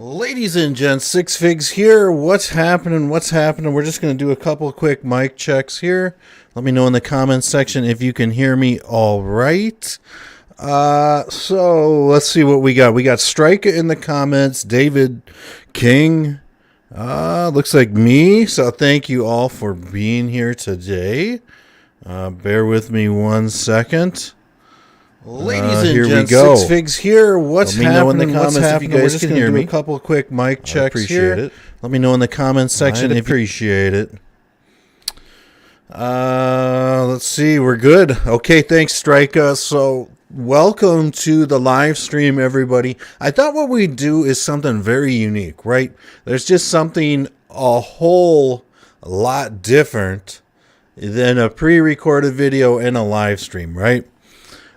Ladies and gents, Six Figs here. What's happening? We're just going to do a couple quick mic checks here. Let me know in the comments section if you can hear me all right. So let's see what we got. We got Strika in the comments. David King. Looks like me. So thank you all for being here today. Bear with me 1 second. Ladies and here gents, we go. Six Figs here. What's Let me know in the happening? comments if you guys We're just can gonna hear do me. a couple of quick mic checks appreciate here. it. Let me know in the comments section I'd if you appreciate it. Let's see. We're good. Okay, thanks, Strika. So welcome to the live stream, everybody. I thought what we'd do is something very unique, right? There's just something a whole lot different than a pre-recorded video and a live stream, right?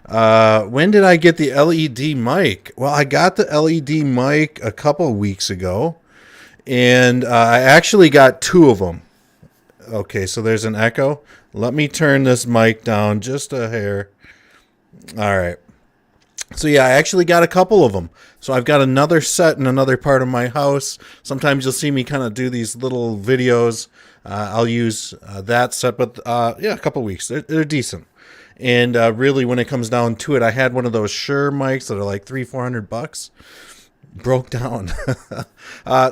When did I get the LED mic? Well, I got the LED mic a couple weeks ago, and I actually got two of them. Okay, so there's an echo. Let me turn this mic down just a hair. All right. So yeah, I actually got a couple of them. So I've got another set in another part of my house. Sometimes you'll see me kind of do these little videos. I'll use that set, but yeah, a couple weeks. They're decent. And really, when it comes down to it, I had one of those Shure mics that are like $300-400. Broke down.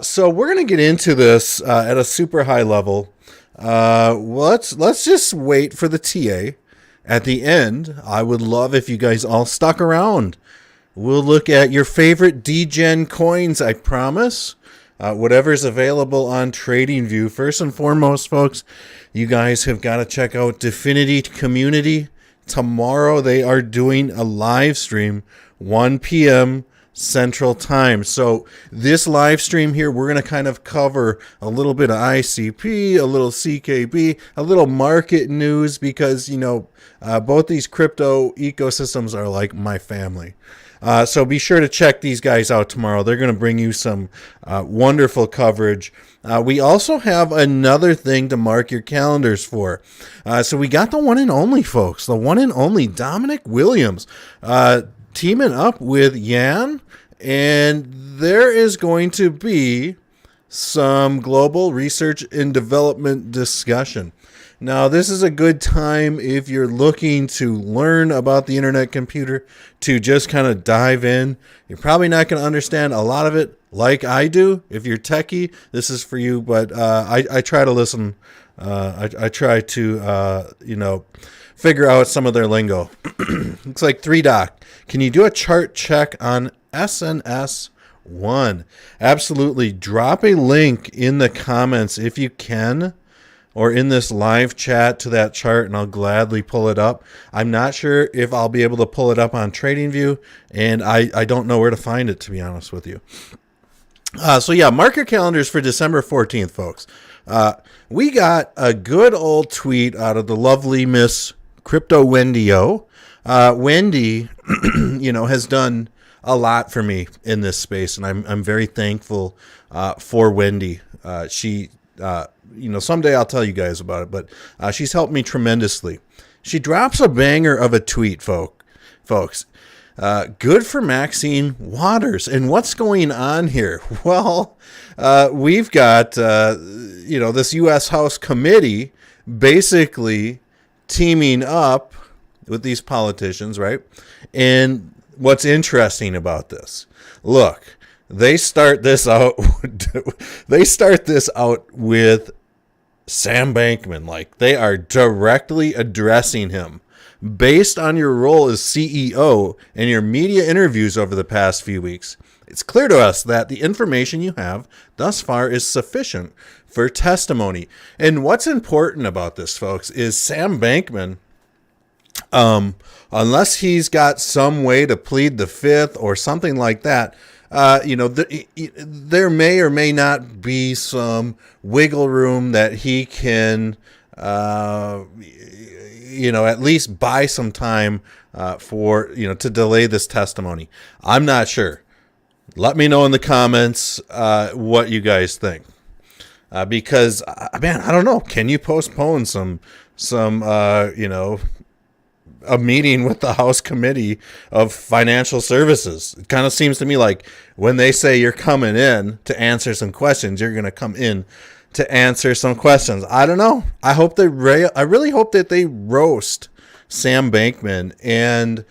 So we're gonna get into this at a super high level. Let's just wait for the TA. At the end, I would love if you guys all stuck around. We'll look at your favorite DGen coins. I promise. Whatever's available on TradingView. First and foremost, folks, you guys have got to check out Definity Community. Tomorrow they are doing a live stream, 1 p.m. Central Time. So this live stream here, we're going to kind of cover a little bit of ICP, a little CKB, a little market news, because, you know, both these crypto ecosystems are like my family. So be sure to check these guys out tomorrow. They're going to bring you some wonderful coverage. We also have another thing to mark your calendars for. So we got the one and only, folks, the one and only Dominic Williams teaming up with Yan. And there is going to be some global research and development discussion. Now, this is a good time if you're looking to learn about the internet computer to just kind of dive in. You're probably not going to understand a lot of it like I do. If you're techie, this is for you. But I try to listen. I try to, figure out some of their lingo. Looks like 3Doc. Can you do a chart check on SNS1? Absolutely. Drop a link in the comments if you can, or in this live chat to that chart, and I'll gladly pull it up. I'm not sure if I'll be able to pull it up on TradingView, and I don't know where to find it, to be honest with you. So yeah, mark your calendars for December 14th, folks. We got a good old tweet out of the lovely Miss Crypto Wendy O. Wendy, has done a lot for me in this space, and I'm very thankful for Wendy. She someday I'll tell you guys about it, but she's helped me tremendously. She drops a banger of a tweet, folks. Good for Maxine Waters. And what's going on here? Well, we've got, this U.S. House committee basically teaming up with these politicians, right? And what's interesting about this, look, they start this out with Sam Bankman. Like, they are directly addressing him. Based on your role as CEO and your media interviews over the past few weeks, it's clear to us that the information you have thus far is sufficient for testimony. And what's important about this, folks, is Sam Bankman, unless he's got some way to plead the fifth or something like that, there may or may not be some wiggle room that he can, at least buy some time to delay this testimony. I'm not sure. Let me know in the comments what you guys think. Because, man, I don't know. Can you postpone some a meeting with the House Committee of Financial Services. It kind of seems to me like when they say you're coming in to answer some questions, you're going to come in to answer some questions. I don't know. I really hope that they roast Sam Bankman. And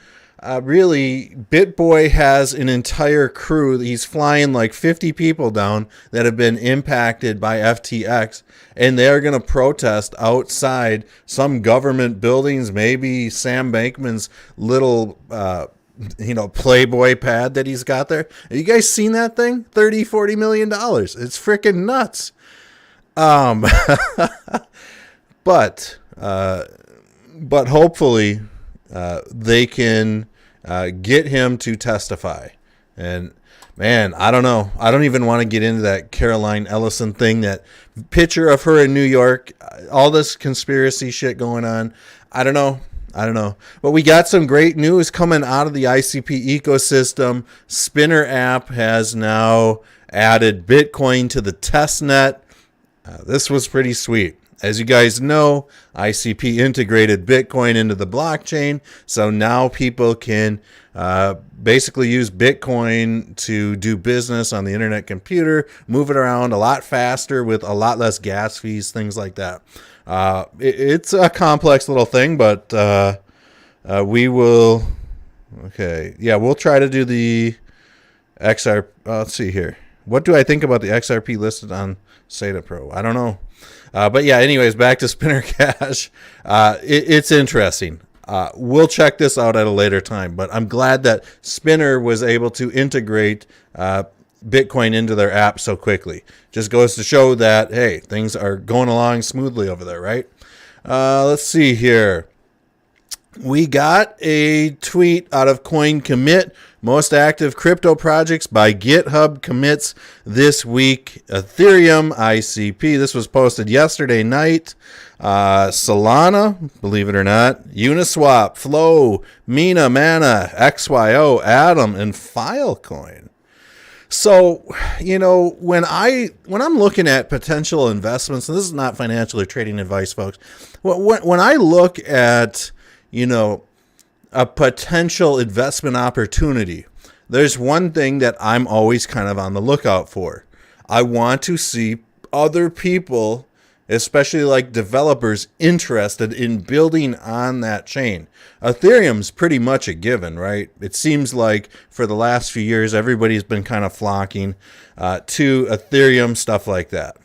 really, BitBoy has an entire crew. He's flying like 50 people down that have been impacted by FTX, and they're going to protest outside some government buildings, maybe Sam Bankman's little Playboy pad that he's got there. Have you guys seen that thing? $30-40 million. It's freaking nuts. But hopefully they can get him to testify. And man, I don't know. I don't even want to get into that Caroline Ellison thing, that picture of her in New York, all this conspiracy shit going on. I don't know. But we got some great news coming out of the ICP ecosystem. Spinner app has now added Bitcoin to the test net. This was pretty sweet. As you guys know, ICP integrated Bitcoin into the blockchain, so now people can basically use Bitcoin to do business on the internet computer, move it around a lot faster with a lot less gas fees, things like that. It's a complex little thing, but we will... Okay, yeah, we'll try to do the XRP... let's see here. What do I think about the XRP listed on Seda Pro? I don't know. But yeah, anyways, back to Spinner Cash. It's interesting. We'll check this out at a later time, but I'm glad that Spinner was able to integrate Bitcoin into their app so quickly. Just goes to show that, hey, things are going along smoothly over there, right? Let's see here. We got a tweet out of CoinCommit. Most active crypto projects by GitHub commits this week. Ethereum, ICP. This was posted yesterday night. Solana, believe it or not. Uniswap, Flow, Mina, Mana, XYO, Atom, and Filecoin. So, when I'm looking at potential investments, and this is not financial or trading advice, folks. When I look at a potential investment opportunity, there's one thing that I'm always kind of on the lookout for. I want to see other people, especially like developers, interested in building on that chain. Ethereum's pretty much a given, right? It seems like for the last few years, everybody's been kind of flocking to Ethereum, stuff like that.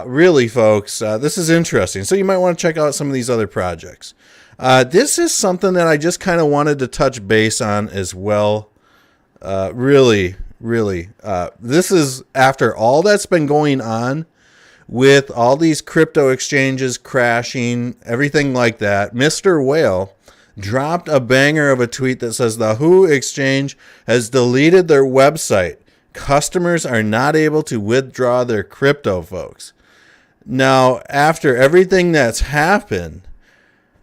Really, folks, this is interesting. So you might want to check out some of these other projects. This is something that I just kind of wanted to touch base on as well. Really, this is after all that's been going on with all these crypto exchanges crashing, everything like that. Mr. Whale dropped a banger of a tweet that says the Who exchange has deleted their website. Customers are not able to withdraw their crypto, folks. Now, after everything that's happened,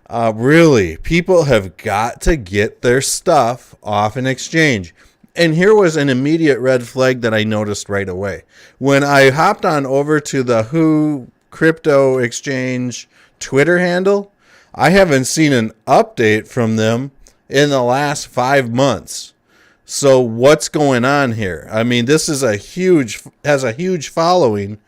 really, people have got to get their stuff off an exchange. And here was an immediate red flag that I noticed right away. When I hopped on over to the Who crypto exchange Twitter handle, I haven't seen an update from them in the last 5 months. So what's going on here? I mean, this is has a huge following.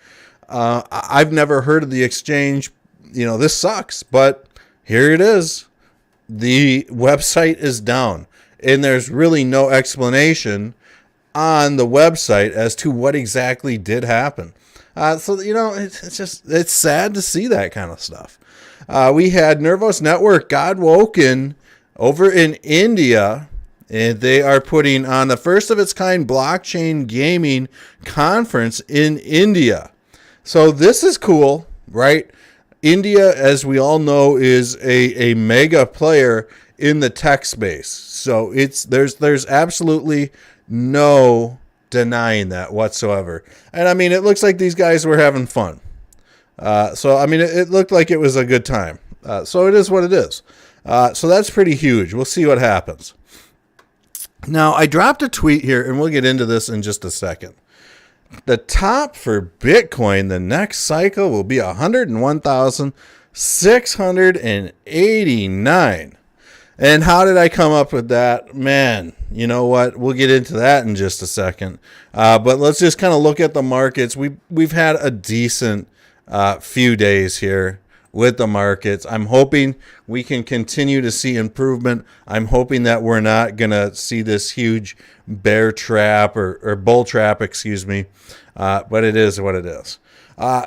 I've never heard of the exchange. This sucks, but here it is. The website is down, and there's really no explanation on the website as to what exactly did happen. So it's sad to see that kind of stuff. We had Nervos Network, God Woken, over in India, and they are putting on the first of its kind blockchain gaming conference in India. So this is cool, right? India, as we all know, is a mega player in the tech space. So there's absolutely no denying that whatsoever. And I mean, it looks like these guys were having fun. So I mean, it looked like it was a good time. So it is what it is. So that's pretty huge. We'll see what happens. Now, I dropped a tweet here, and we'll get into this in just a second. The top for Bitcoin the next cycle will be 101,689. And how did I come up with that? Man, you know what? We'll get into that in just a second. But let's just kind of look at the markets. We've had a decent few days here with the markets. I'm hoping we can continue to see improvement. I'm hoping that we're not going to see this huge bear trap or bull trap, excuse me. But it is what it is.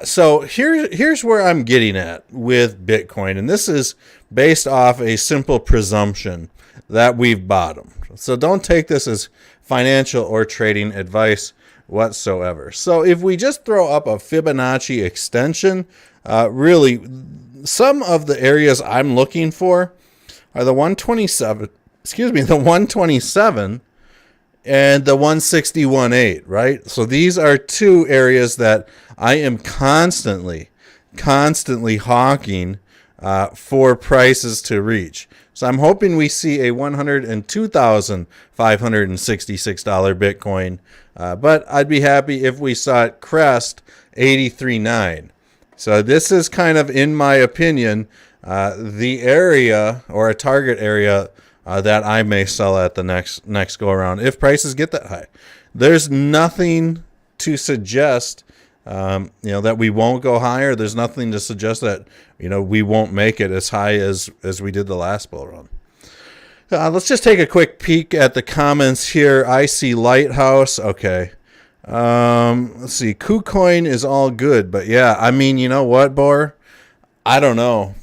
So here's where I'm getting at with Bitcoin, and this is based off a simple presumption that we've bottomed. So don't take this as financial or trading advice whatsoever. So if we just throw up a Fibonacci extension, really some of the areas I'm looking for are the 127, the 127 and the 161.8, right? So these are two areas that I am constantly hawking for prices to reach. So I'm hoping we see a $102,566 Bitcoin, but I'd be happy if we saw it crest 83.9. So this is kind of, in my opinion, the area or a target area that I may sell at the next go around if prices get that high. There's nothing to suggest that we won't go higher. There's nothing to suggest that we won't make it as high as we did the last bull run. Let's just take a quick peek at the comments here. I see Lighthouse. Okay. Let's see. KuCoin is all good, but yeah, I mean, you know what, Bor? I don't know.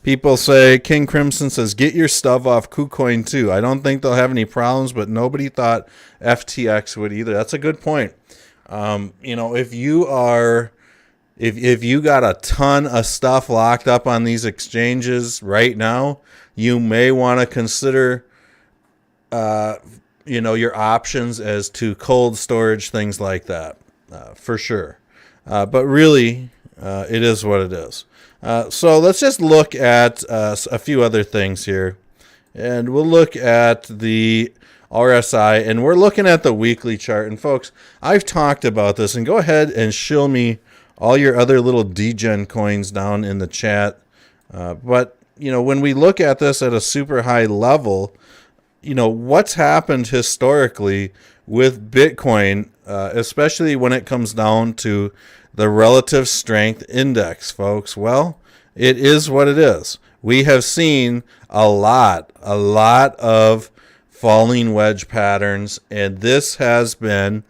People say, King Crimson says, get your stuff off KuCoin too. I don't think they'll have any problems, but nobody thought FTX would either. That's a good point. If you got a ton of stuff locked up on these exchanges right now, you may want to consider, your options as to cold storage, things like that, for sure. But really, it is what it is. So let's just look at a few other things here. And we'll look at the RSI, and we're looking at the weekly chart. And folks, I've talked about this, and go ahead and show me all your other little degen coins down in the chat. But when we look at this at a super high level, what's happened historically with Bitcoin, especially when it comes down to the relative strength index, folks. Well, it is what it is. We have seen a lot of falling wedge patterns, and this has been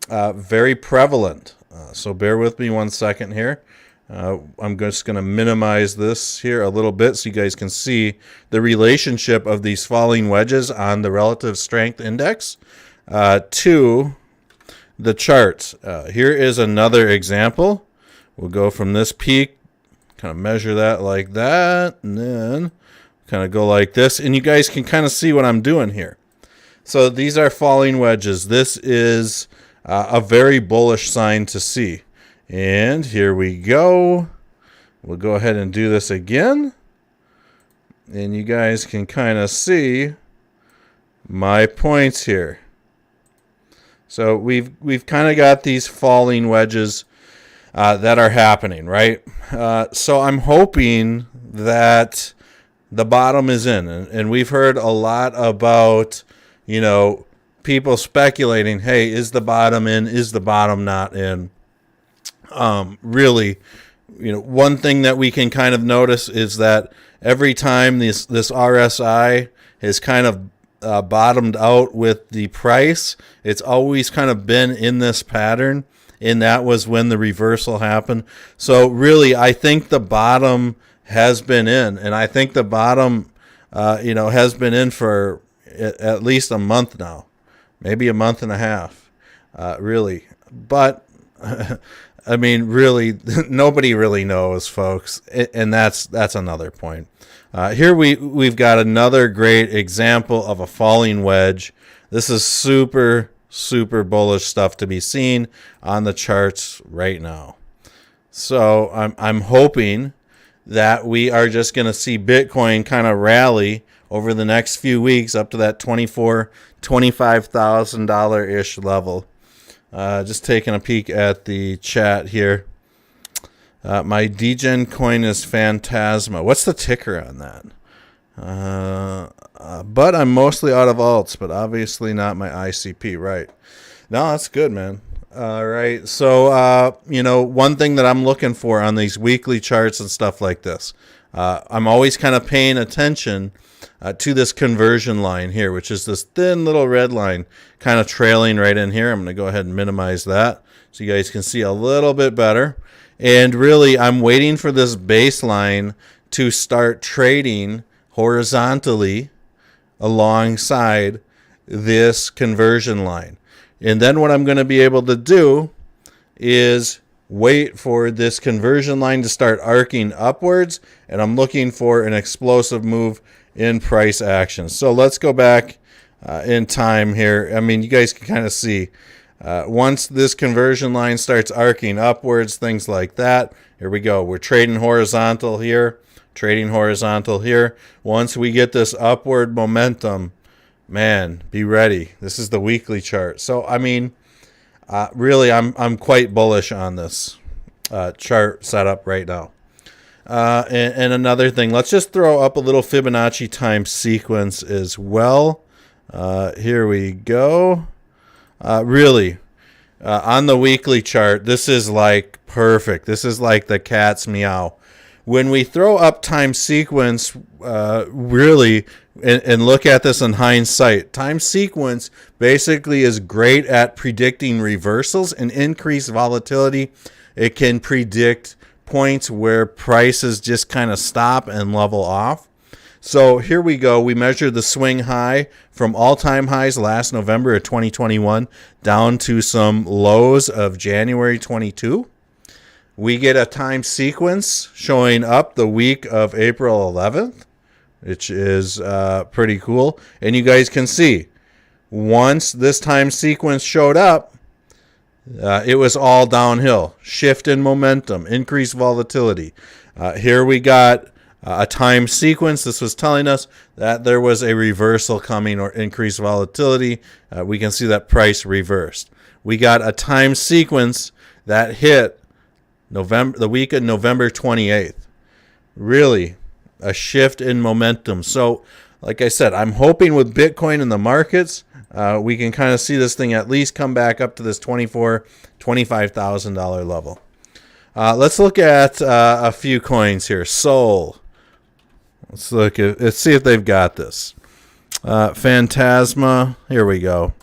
very prevalent. So bear with me 1 second here. I'm just going to minimize this here a little bit so you guys can see the relationship of these falling wedges on the relative strength index to the charts. Here is another example. We'll go from this peak, kind of measure that like that, and then kind of go like this, and you guys can kind of see what I'm doing here. So these are falling wedges. This is a very bullish sign to see. And here we go. We'll go ahead and do this again. And you guys can kind of see my points here. So we've kind of got these falling wedges that are happening, right? So I'm hoping that the bottom is in. And we've heard a lot about, people speculating, hey, is the bottom in? Is the bottom not in? Really, one thing that we can kind of notice is that every time this RSI has kind of bottomed out with the price, it's always kind of been in this pattern, and that was when the reversal happened. So really, I think the bottom has been in, and I think the bottom, has been in for at least a month now, maybe a month and a half, really. But I mean, really, nobody really knows, folks, and that's another point. Here we've got another great example of a falling wedge. This is super bullish stuff to be seen on the charts right now. So I'm hoping that we are just going to see Bitcoin kind of rally over the next few weeks up to that $25,000 ish level. Just taking a peek at the chat here. My degen coin is Phantasma. What's the ticker on that? But I'm mostly out of alts, but obviously not my ICP, right? No, that's good, man. All right. So, one thing that I'm looking for on these weekly charts and stuff like this, I'm always kind of paying attention to this conversion line here, which is this thin little red line kind of trailing right in here. I'm going to go ahead and minimize that so you guys can see a little bit better. And really, I'm waiting for this baseline to start trading horizontally alongside this conversion line. And then what I'm going to be able to do is wait for this conversion line to start arcing upwards, and I'm looking for an explosive move in price action. So let's go back in time here. I mean, you guys can kind of see once this conversion line starts arcing upwards, things like that. Here we go. We're trading horizontal here, trading horizontal here. Once we get this upward momentum, man, be ready. This is the weekly chart. So, I mean, really, I'm quite bullish on this chart setup right now. And another thing, let's just throw up a little Fibonacci time sequence as well. Here we go. Really, on the weekly chart, this is like perfect. This is like the cat's meow. When we throw up time sequence, really, and look at this in hindsight, time sequence basically is great at predicting reversals and increased volatility. It can predict points where prices just kind of stop and level off. So here we go. We measured the swing high from all-time highs last November of 2021 down to some lows of January 22. We get a time sequence showing up the week of April 11th, which is pretty cool. And you guys can see, once this time sequence showed up, it was all downhill. Shift in momentum, increased volatility. Here we got a time sequence. This was telling us that there was a reversal coming or increased volatility. We can see that price reversed. We got a time sequence that hit the week of November 28th. Really a shift in momentum. So, like I said, I'm hoping with Bitcoin in the markets, we can kind of see this thing at least come back up to this $25,000 level. Let's look at a few coins here. Sol. Let's see if they've got this. Phantasma. Here we go.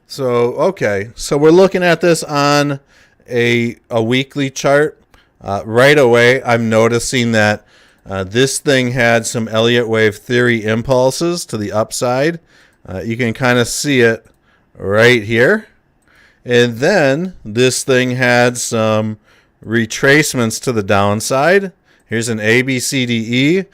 So, okay. So we're looking at this on a weekly chart. Right away, I'm noticing that this thing had some Elliott wave theory impulses to the upside. You can kind of see it right here. And then this thing had some retracements to the downside. Here's an ABCDE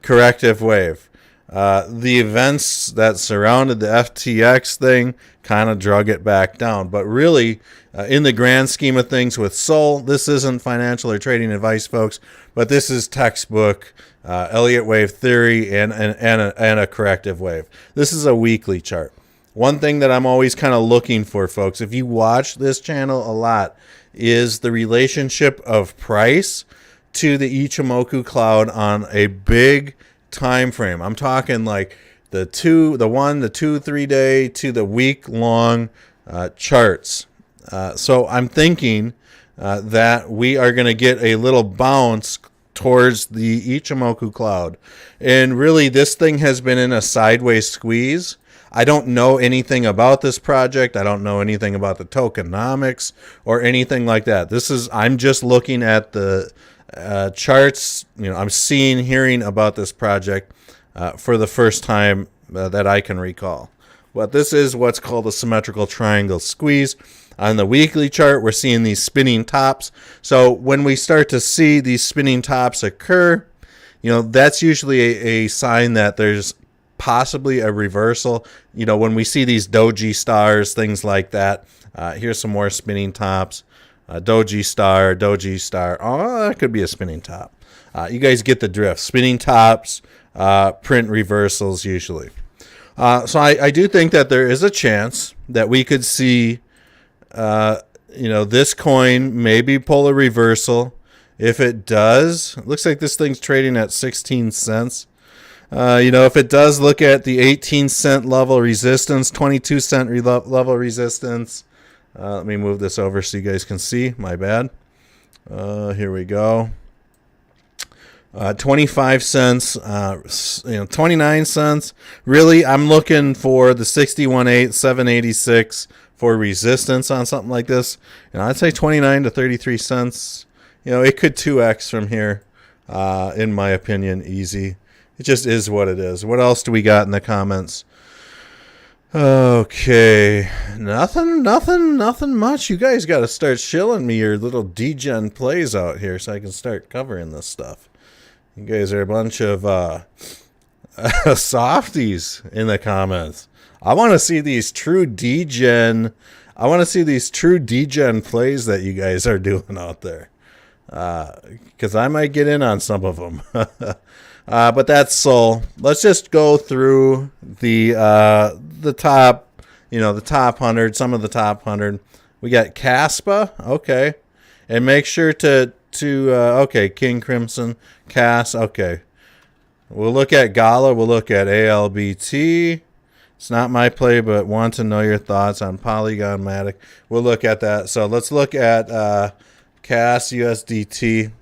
corrective wave. The events that surrounded the FTX thing kind of drug it back down. But really, in the grand scheme of things with Sol, this isn't financial or trading advice, folks, but this is textbook Elliott wave theory and a corrective wave. This is a weekly chart. One thing that I'm always kind of looking for, folks, if you watch this channel a lot, is the relationship of price to the Ichimoku cloud on a big time frame. I'm talking like the 2, 3 day to the week long charts. So I'm thinking that we are going to get a little bounce towards the Ichimoku cloud. And really, this thing has been in a sideways squeeze. I don't know anything about this project. I don't know anything about the tokenomics or anything like that. I'm just looking at the charts. I'm hearing about this project for the first time that I can recall. But this is what's called a symmetrical triangle squeeze. On the weekly chart, we're seeing these spinning tops. So when we start to see these spinning tops occur, that's usually a sign that there's possibly a reversal. When we see these doji stars, things like that. Here's some more spinning tops. Doji star. Oh, that could be a spinning top. You guys get the drift. Spinning tops, print reversals usually. So I do think that there is a chance that we could see, this coin maybe pull a reversal. If it does, it looks like this thing's trading at 16 cents. You know, if it does look at the 18-cent level resistance, 22-cent level resistance. Let me move this over so you guys can see. My bad. Here we go. 25 cents, 29 cents. Really, I'm looking for the 61.8, 786 for resistance on something like this. And I'd say 29 to 33 cents. You know, it could 2x from here, in my opinion, easy. It just is what it is. What else do we got in the comments? Okay, nothing much. You guys got to start shilling me your little degen plays out here so I can start covering this stuff. You guys are a bunch of softies in the comments. I want to see these true degen. I want to see these true degen plays that you guys are doing out there, because I might get in on some of them. But that's so. Let's just go through the top, the top 100, some of the top 100. We got Caspa, okay, and make sure to okay, King Crimson, Cass, okay. We'll look at Gala. We'll look at ALBT. It's not my play, but want to know your thoughts on Polygon Matic. We'll look at that. So let's look at Cass USDT.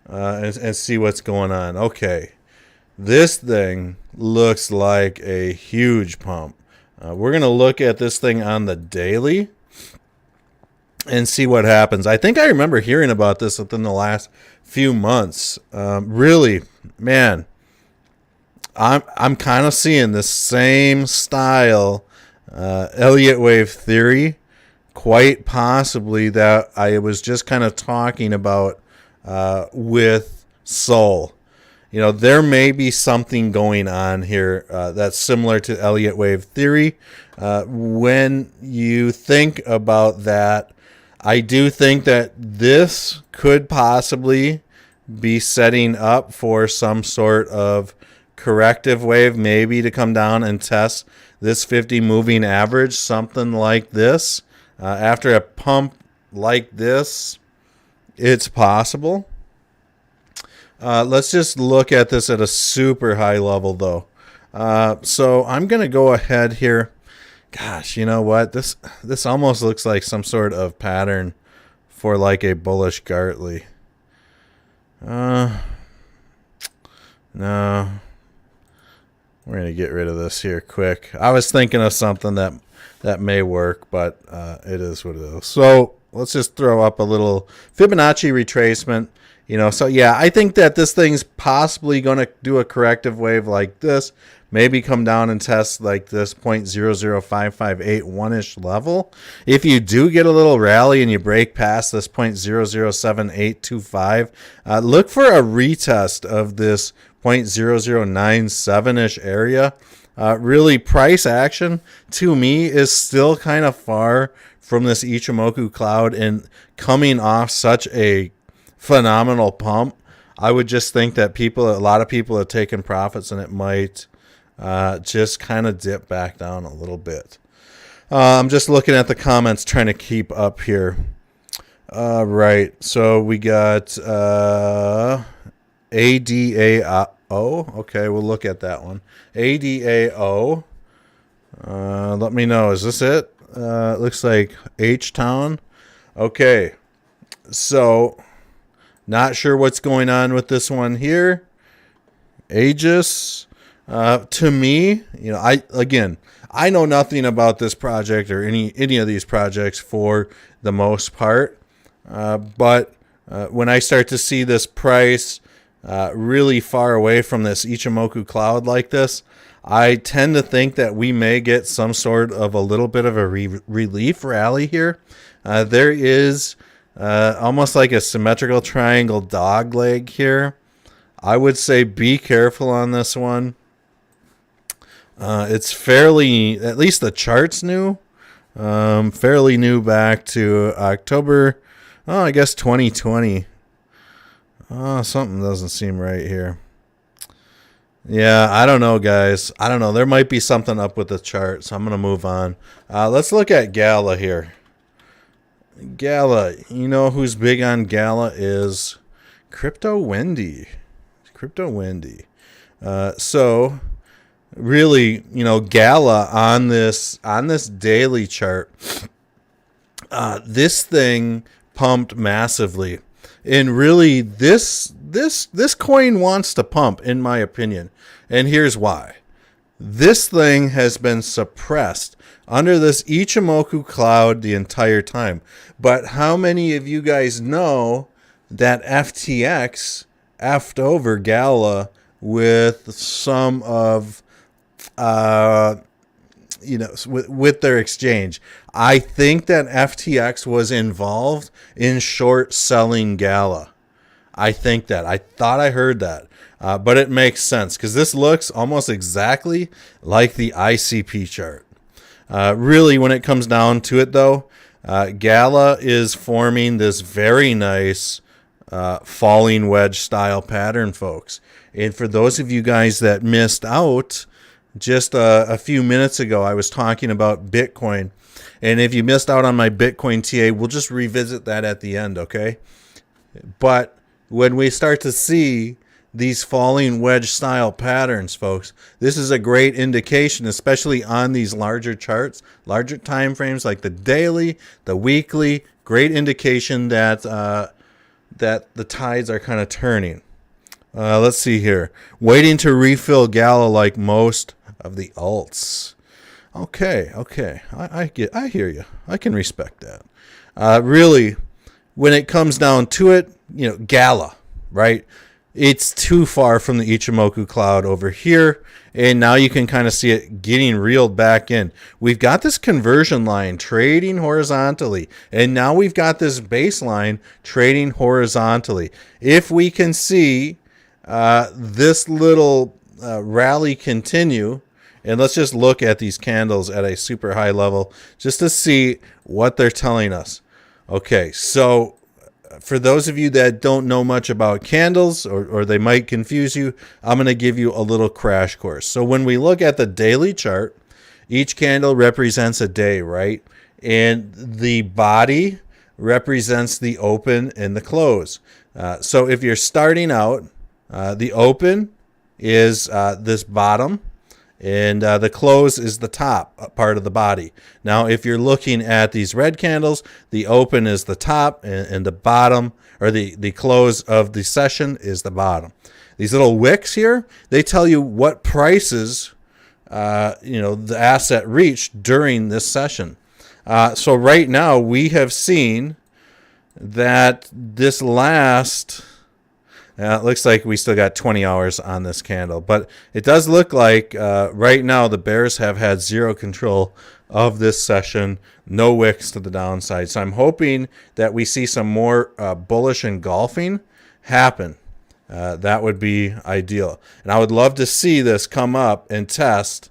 And see what's going on. Okay, this thing looks like a huge pump. We're going to look at this thing on the daily and see what happens. I think I remember hearing about this within the last few months. Really, man, I'm kind of seeing the same style Elliott wave theory, quite possibly that I was just kind of talking about with Sol. You know, there may be something going on here that's similar to Elliott wave theory. When you think about that, I do think that this could possibly be setting up for some sort of corrective wave, maybe to come down and test this 50 moving average, something like this. After a pump like this, it's possible. Let's just look at this at a super high level, though. So I'm going to go ahead here. Gosh, you know what? This almost looks like some sort of pattern for like a bullish Gartley. No. We're going to get rid of this here quick. I was thinking of something that may work, but it is what it is. So let's just throw up a little Fibonacci retracement. So yeah, I think that this thing's possibly going to do a corrective wave like this. Maybe come down and test like this 0.00558-ish level. If you do get a little rally and you break past this 0.007825, look for a retest of this 0.0097-ish area. Really, price action to me is still kind of far from this Ichimoku cloud, and coming off such a phenomenal pump, I would just think that a lot of people have taken profits, and it might just kind of dip back down a little bit. I'm just looking at the comments, trying to keep up here. Right, so we got ADAO. Okay, we'll look at that one. ADAO. Let me know. Is this it? It looks like H-Town. Okay, so not sure what's going on with this one here. Aegis. To me, I know nothing about this project or any of these projects for the most part. But when I start to see this price really far away from this Ichimoku cloud like this, I tend to think that we may get some sort of a little bit of a relief rally here. There is almost like a symmetrical triangle dog leg here. I would say be careful on this one. It's fairly, at least the chart's new, fairly new back to October, I guess 2020. Something doesn't seem right here. Yeah, I don't know, guys. I don't know. There might be something up with the chart, so I'm going to move on. Let's look at Gala here. Gala, you know who's big on Gala is Crypto Wendy. So really, Gala on this daily chart, this thing pumped massively, and really this coin wants to pump, in my opinion, and here's why. This thing has been suppressed under this Ichimoku cloud the entire time. But how many of you guys know that FTX effed over Gala with some of, with their exchange? I think that FTX was involved in short selling Gala. I think that. I thought I heard that. But it makes sense because this looks almost exactly like the ICP chart. Really, when it comes down to it, though, Gala is forming this very nice falling wedge style pattern, folks. And for those of you guys that missed out, just a few minutes ago, I was talking about Bitcoin. And if you missed out on my Bitcoin TA, we'll just revisit that at the end, okay? But when we start to see these falling wedge style patterns, folks, this is a great indication, especially on these larger charts, larger time frames like the daily, the weekly. Great indication that that the tides are kind of turning. Let's see here. Waiting to refill Gala like most of the alts. Okay. I hear you. I can respect that. Really, when it comes down to it, Gala, right? It's too far from the Ichimoku cloud over here, and now you can kind of see it getting reeled back in. We've got this conversion line trading horizontally, and now we've got this baseline trading horizontally. If we can see this little rally continue, and let's just look at these candles at a super high level just to see what they're telling us. Okay, so for those of you that don't know much about candles, or they might confuse you, I'm going to give you a little crash course. So when we look at the daily chart, each candle represents a day, right? And the body represents the open and the close. So if you're starting out, the open is this bottom, and the close is the top part of the body. Now, if you're looking at these red candles, the open is the top, and the bottom, or the close of the session, is the bottom. These little wicks here, they tell you what prices the asset reached during this session. So right now, we have seen that this last... it looks like we still got 20 hours on this candle, but it does look like right now the bears have had zero control of this session, no wicks to the downside. So I'm hoping that we see some more bullish engulfing happen. That would be ideal. And I would love to see this come up and test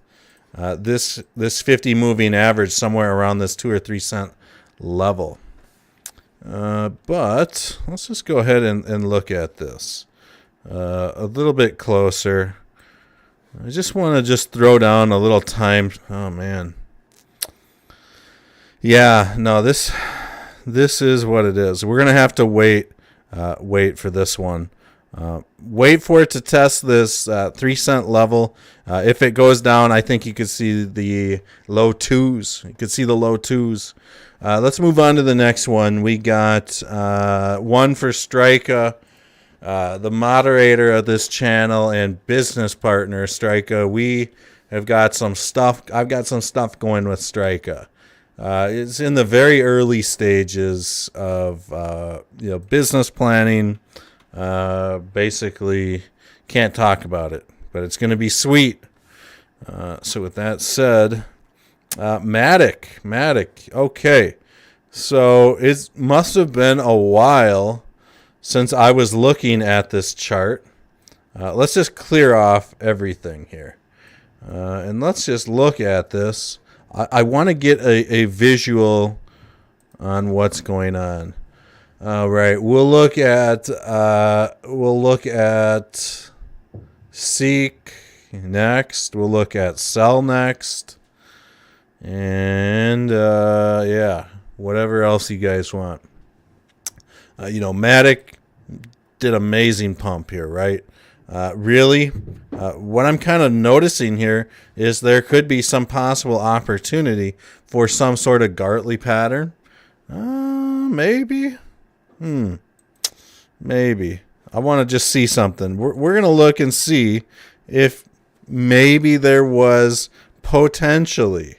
this 50 moving average somewhere around this 2 or 3 cent level. But let's just go ahead and look at this a little bit closer. I just want to throw down a little time. Oh man. Yeah, no, this is what it is. We're going to have to wait for this one. Wait for it to test this 3 cent level. If it goes down, I think you could see the low twos. You could see the low twos. Let's move on to the next one. We got one for Strika, the moderator of this channel and business partner, Strika. We have got some stuff. I've got some stuff going with Strika. It's in the very early stages of business planning. Basically, can't talk about it, but it's going to be sweet. So with that said, Matic. Okay. So it must have been a while since I was looking at this chart. Let's just clear off everything here. And let's just look at this. I want to get a visual on what's going on. All right. We'll look at Seek next. We'll look at Sell next. And whatever else you guys want. Matic did amazing pump here, right? Really, what I'm kind of noticing here is there could be some possible opportunity for some sort of Gartley pattern. Maybe. Maybe. I want to just see something. We're going to look and see if maybe there was potentially,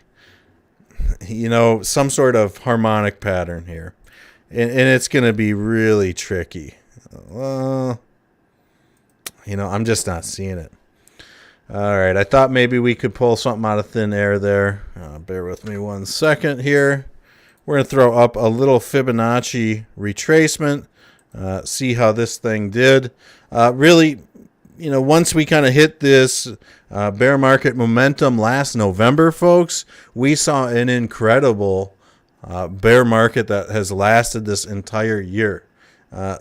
some sort of harmonic pattern here. And it's going to be really tricky. I'm just not seeing it. All right, I thought maybe we could pull something out of thin air there. Bear with me 1 second here. We're going to throw up a little Fibonacci retracement, see how this thing did. Really, once we kind of hit this bear market momentum last November, folks, we saw an incredible bear market that has lasted this entire year.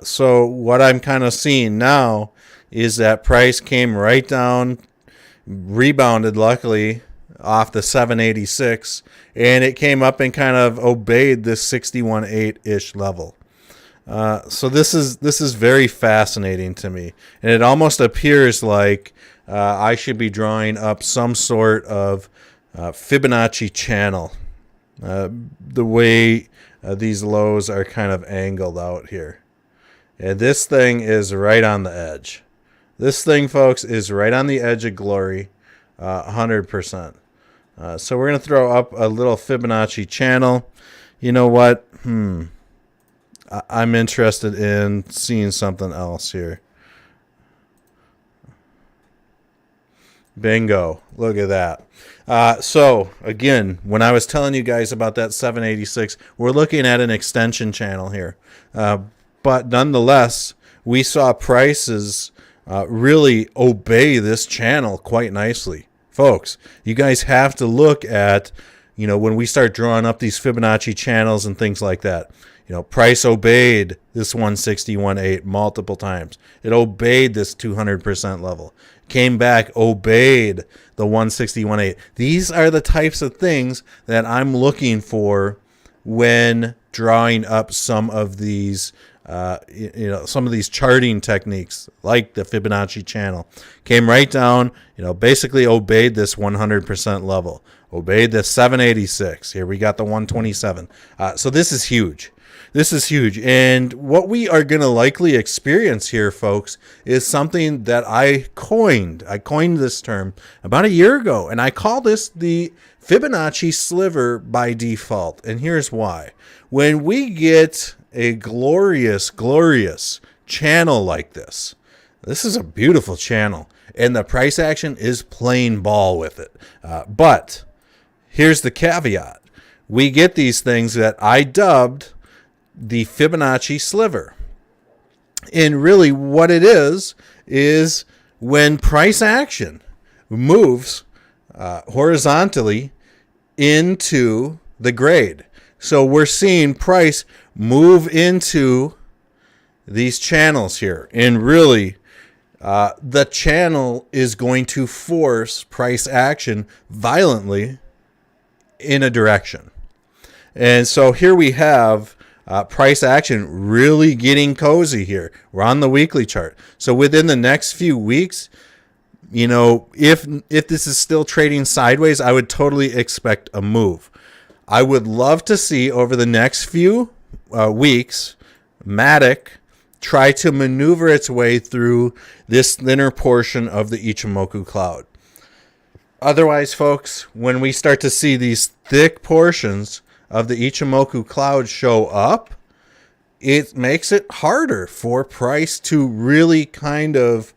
So what I'm kind of seeing now is that price came right down, rebounded luckily off the 786, and it came up and kind of obeyed this 61.8-ish level. So this is very fascinating to me, and it almost appears like I should be drawing up some sort of Fibonacci channel. The way these lows are kind of angled out here. And this thing is right on the edge. This thing, folks, is right on the edge of glory, 100%. So we're going to throw up a little Fibonacci channel. You know what? I'm interested in seeing something else here. Bingo. Look at that. So, again, when I was telling you guys about that 786, we're looking at an extension channel here. But nonetheless, we saw prices really obey this channel quite nicely. Folks, you guys have to look at, when we start drawing up these Fibonacci channels and things like that. Price obeyed this 161.8 multiple times. It obeyed this 200% level. Came back, obeyed the 161.8. These are the types of things that I'm looking for when drawing up some of these some of these charting techniques like the Fibonacci channel. Came right down, basically obeyed this 100% level. Obeyed the 786. Here we got the 127. So this is huge. This is huge. And what we are going to likely experience here, folks, is something that I coined. I coined this term about a year ago, and I call this the Fibonacci sliver by default. And here's why. When we get a glorious, glorious channel like this, this is a beautiful channel, and the price action is plain ball with it. But here's the caveat. We get these things that I dubbed the Fibonacci sliver. And really what it is when price action moves horizontally into the grade. So we're seeing price move into these channels here. And really, the channel is going to force price action violently in a direction. And so here we have price action really getting cozy here. We're on the weekly chart. So within the next few weeks, if this is still trading sideways, I would totally expect a move. I would love to see over the next few weeks, Matic try to maneuver its way through this thinner portion of the Ichimoku cloud. Otherwise, folks, when we start to see these thick portions of the Ichimoku cloud show up, it makes it harder for price to really kind of,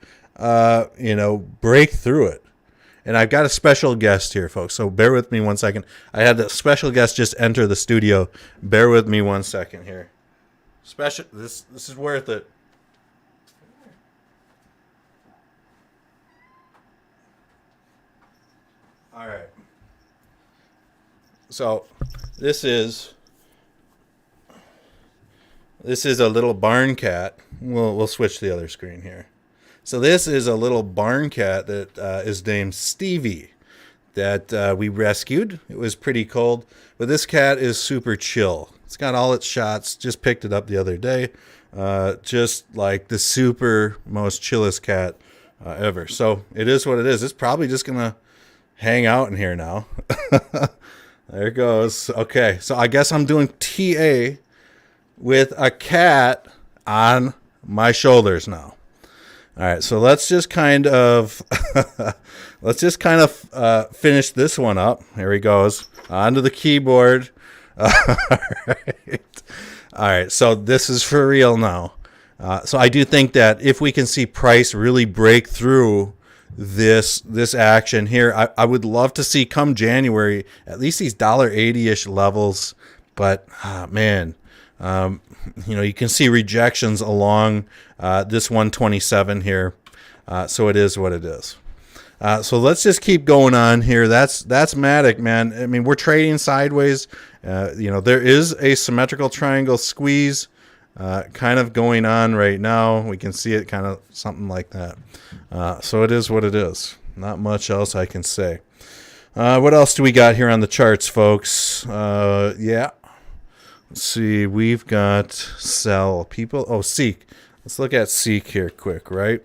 break through it. And I've got a special guest here, folks, so bear with me 1 second. I had a special guest just enter the studio. Bear with me 1 second here. This is worth it. All right. So this is a little barn cat. We'll switch to the other screen here. So this is a little barn cat that is named Stevie that we rescued. It was pretty cold, but this cat is super chill. It's got all its shots. Just picked it up the other day. Just like the super most chillest cat ever. So it is what it is. It's probably just going to hang out in here now. There it goes. Okay, so I guess I'm doing TA with a cat on my shoulders now. All right, so let's just kind of finish this one up. Here he goes onto the keyboard. All right. So this is for real now. So I do think that if we can see price really break through this action here, I would love to see come January at least these $1.80-ish levels. But man. You can see rejections along this 127 here. So it is what it is. So let's just keep going on here. That's Matic, man. I mean, we're trading sideways. There is a symmetrical triangle squeeze kind of going on right now. We can see it kind of something like that. So it is what it is. Not much else I can say. What else do we got here on the charts, folks? Yeah. Let's see, we've got sell people. Oh, Seek. Let's look at Seek here quick, right?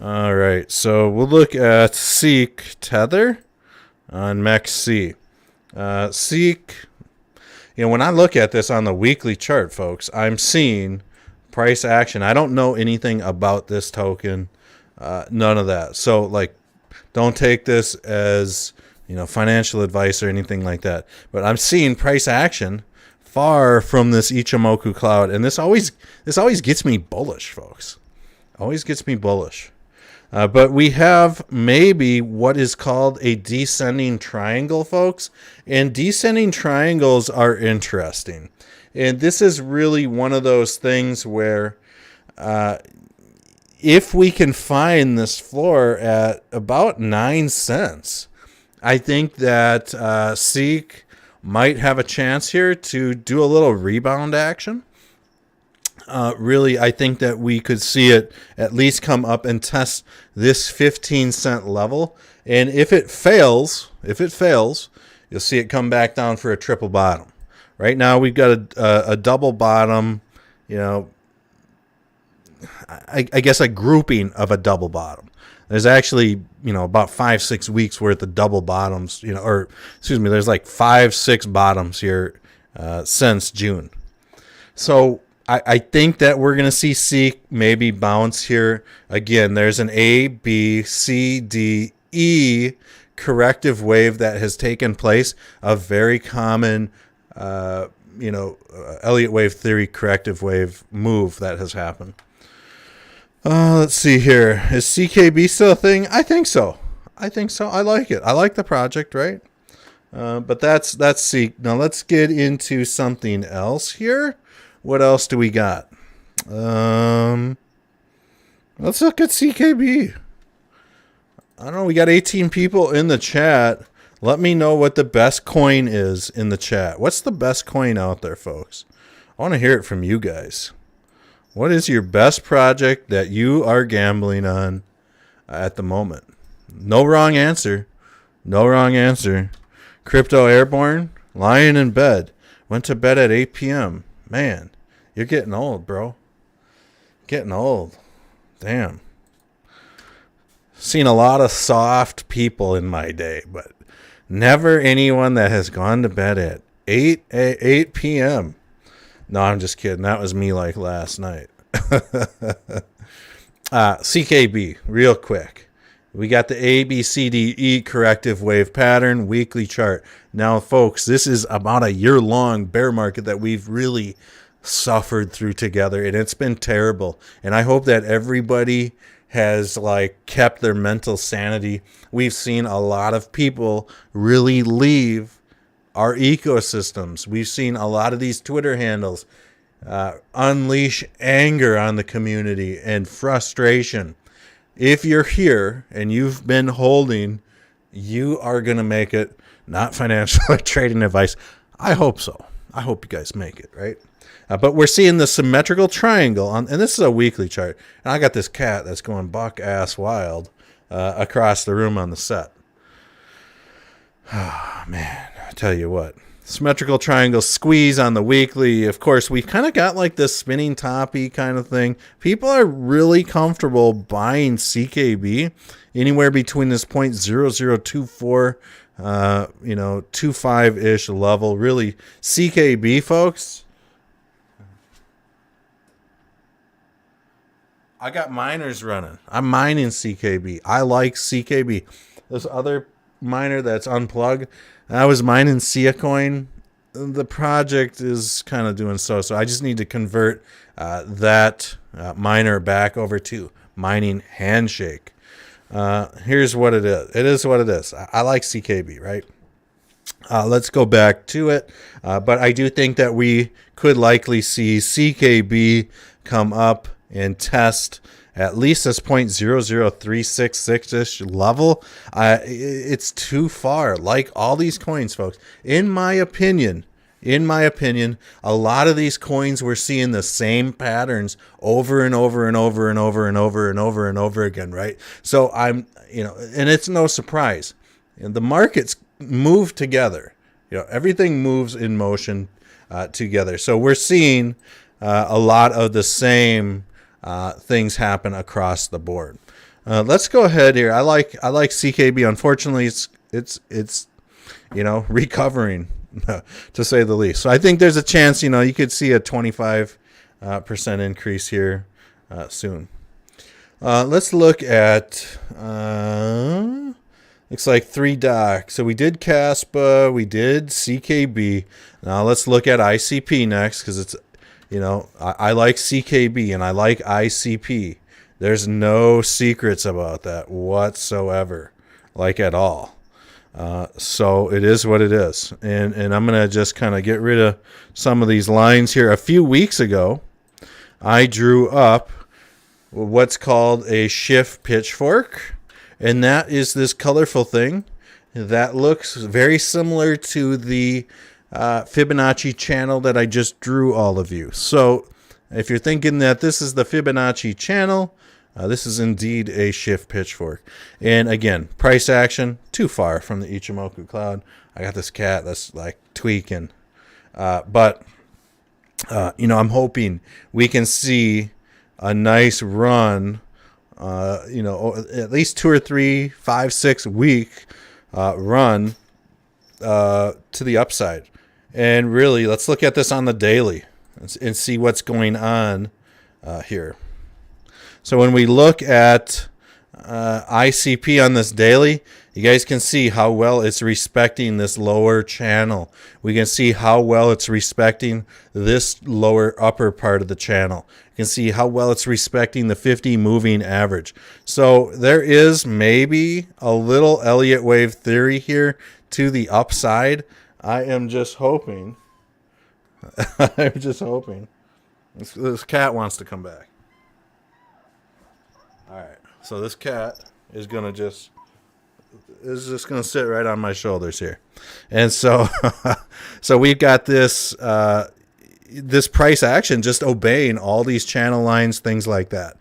All right, so we'll look at Seek Tether on MEXC. Seek, when I look at this on the weekly chart, folks, I'm seeing price action. I don't know anything about this token, none of that. So, don't take this as, financial advice or anything like that. But I'm seeing price action far from this Ichimoku cloud, and this always gets me bullish, folks. Always gets me bullish. But we have maybe what is called a descending triangle, folks, and descending triangles are interesting. And this is really one of those things where if we can find this floor at about 9 cents, I think that Seek might have a chance here to do a little rebound action. Really, I think that we could see it at least come up and test this 15-cent level. And if it fails, you'll see it come back down for a triple bottom. Right now, we've got a double bottom, I guess a grouping of a double bottom. There's actually, about 5-6 weeks worth of double bottoms, there's like 5-6 bottoms here since June. So I think that we're going to see Seek maybe bounce here. Again, there's an A, B, C, D, E corrective wave that has taken place, a very common, Elliott wave theory corrective wave move that has happened. Let's see here. Is CKB still a thing? I think so. I like it. I like the project, right? But that's Seek. Now let's get into something else here. What else do we got? Let's look at CKB. I don't know. We got 18 people in the chat. Let me know what the best coin is in the chat. What's the best coin out there, folks? I want to hear it from you guys. What is your best project that you are gambling on at the moment? No wrong answer. No wrong answer. Crypto Airborne, lying in bed. Went to bed at 8 p.m. Man, you're getting old, bro. Getting old. Damn. Seen a lot of soft people in my day, but never anyone that has gone to bed at 8 p.m. No, I'm just kidding. That was me last night. CKB, real quick. We got the A, B, C, D, E corrective wave pattern, weekly chart. Now, folks, this is about a year-long bear market that we've really suffered through together, and it's been terrible. And I hope that everybody has kept their mental sanity. We've seen a lot of people really leave our ecosystems. We've seen a lot of these Twitter handles unleash anger on the community and frustration. If you're here and you've been holding, you are going to make it. Not financial or trading advice. I hope so. I hope you guys make it, right? But we're seeing the symmetrical triangle, and this is a weekly chart. And I got this cat that's going buck-ass wild across the room on the set. Oh, man, I tell you what. Symmetrical triangle squeeze on the weekly. Of course, we kind of got like this spinning toppy kind of thing. People are really comfortable buying CKB anywhere between this 0.0024, 25-ish level. Really, CKB, folks. I got miners running. I'm mining CKB. I like CKB. This other miner that's unplugged, I was mining Sia coin. The project is kind of doing so I just need to convert that miner back over to mining Handshake. Here's what it is. It is what it is. I like CKB, right? Let's go back to it. But I do think that we could likely see CKB come up and test at least this 0.00366-ish level. It's too far. Like all these coins, folks, in my opinion, a lot of these coins we're seeing the same patterns over and over and over and over and over and over and over again, right? So and it's no surprise. The markets move together. Everything moves in motion together. So we're seeing a lot of the same things happen across the board. Let's go ahead here. I like CKB. Unfortunately, it's recovering to say the least. So I think there's a chance you could see a 25% increase here soon. Let's look at looks like 3 DOC. So we did CASPA, we did CKB. Now let's look at ICP next because it's I like CKB and I like ICP. There's no secrets about that whatsoever, like at all. So it is what it is. And I'm going to just kind of get rid of some of these lines here. A few weeks ago, I drew up what's called a shift pitchfork. And that is this colorful thing that looks very similar to the Fibonacci channel that I just drew all of you. So if you're thinking that this is the Fibonacci channel, this is indeed a shift pitchfork. And again, price action, too far from the Ichimoku cloud. I got this cat that's like tweaking. But I'm hoping we can see a nice run, at least 2 or 3, 5, 6 week run to the upside. And really, let's look at this on the daily and see what's going on here. So when we look at ICP on this daily, you guys can see how well it's respecting this lower channel. We can see how well it's respecting this lower upper part of the channel. You can see how well it's respecting the 50 moving average. So there is maybe a little Elliott wave theory here to the upside. I am just hoping. I'm just hoping. This cat wants to come back. All right. So this cat is going to just sit right on my shoulders here. And so so we've got this this price action just obeying all these channel lines, things like that.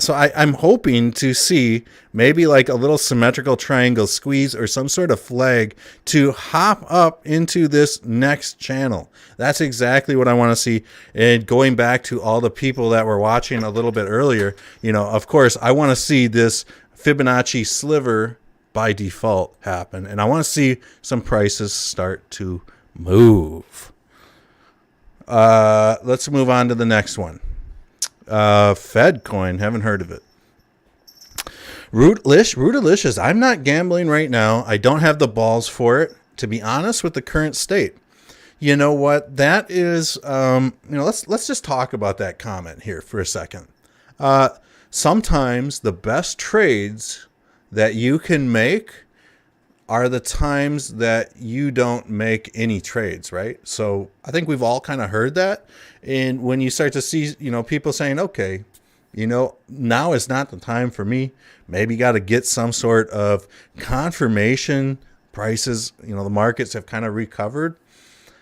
So I'm hoping to see maybe like a little symmetrical triangle squeeze or some sort of flag to hop up into this next channel. That's exactly what I want to see. And going back to all the people that were watching a little bit earlier, of course, I want to see this Fibonacci sliver by default happen. And I want to see some prices start to move. Let's move on to the next one. Fed coin, haven't heard of it. Rootalicious. I'm not gambling right now. I don't have the balls for it, to be honest, with the current state. You know what? That is, let's just talk about that comment here for a second. Sometimes the best trades that you can make are the times that you don't make any trades, right? So I think we've all kind of heard that. And when you start to see, people saying, okay, now is not the time for me. Maybe got to get some sort of confirmation. Prices, the markets have kind of recovered.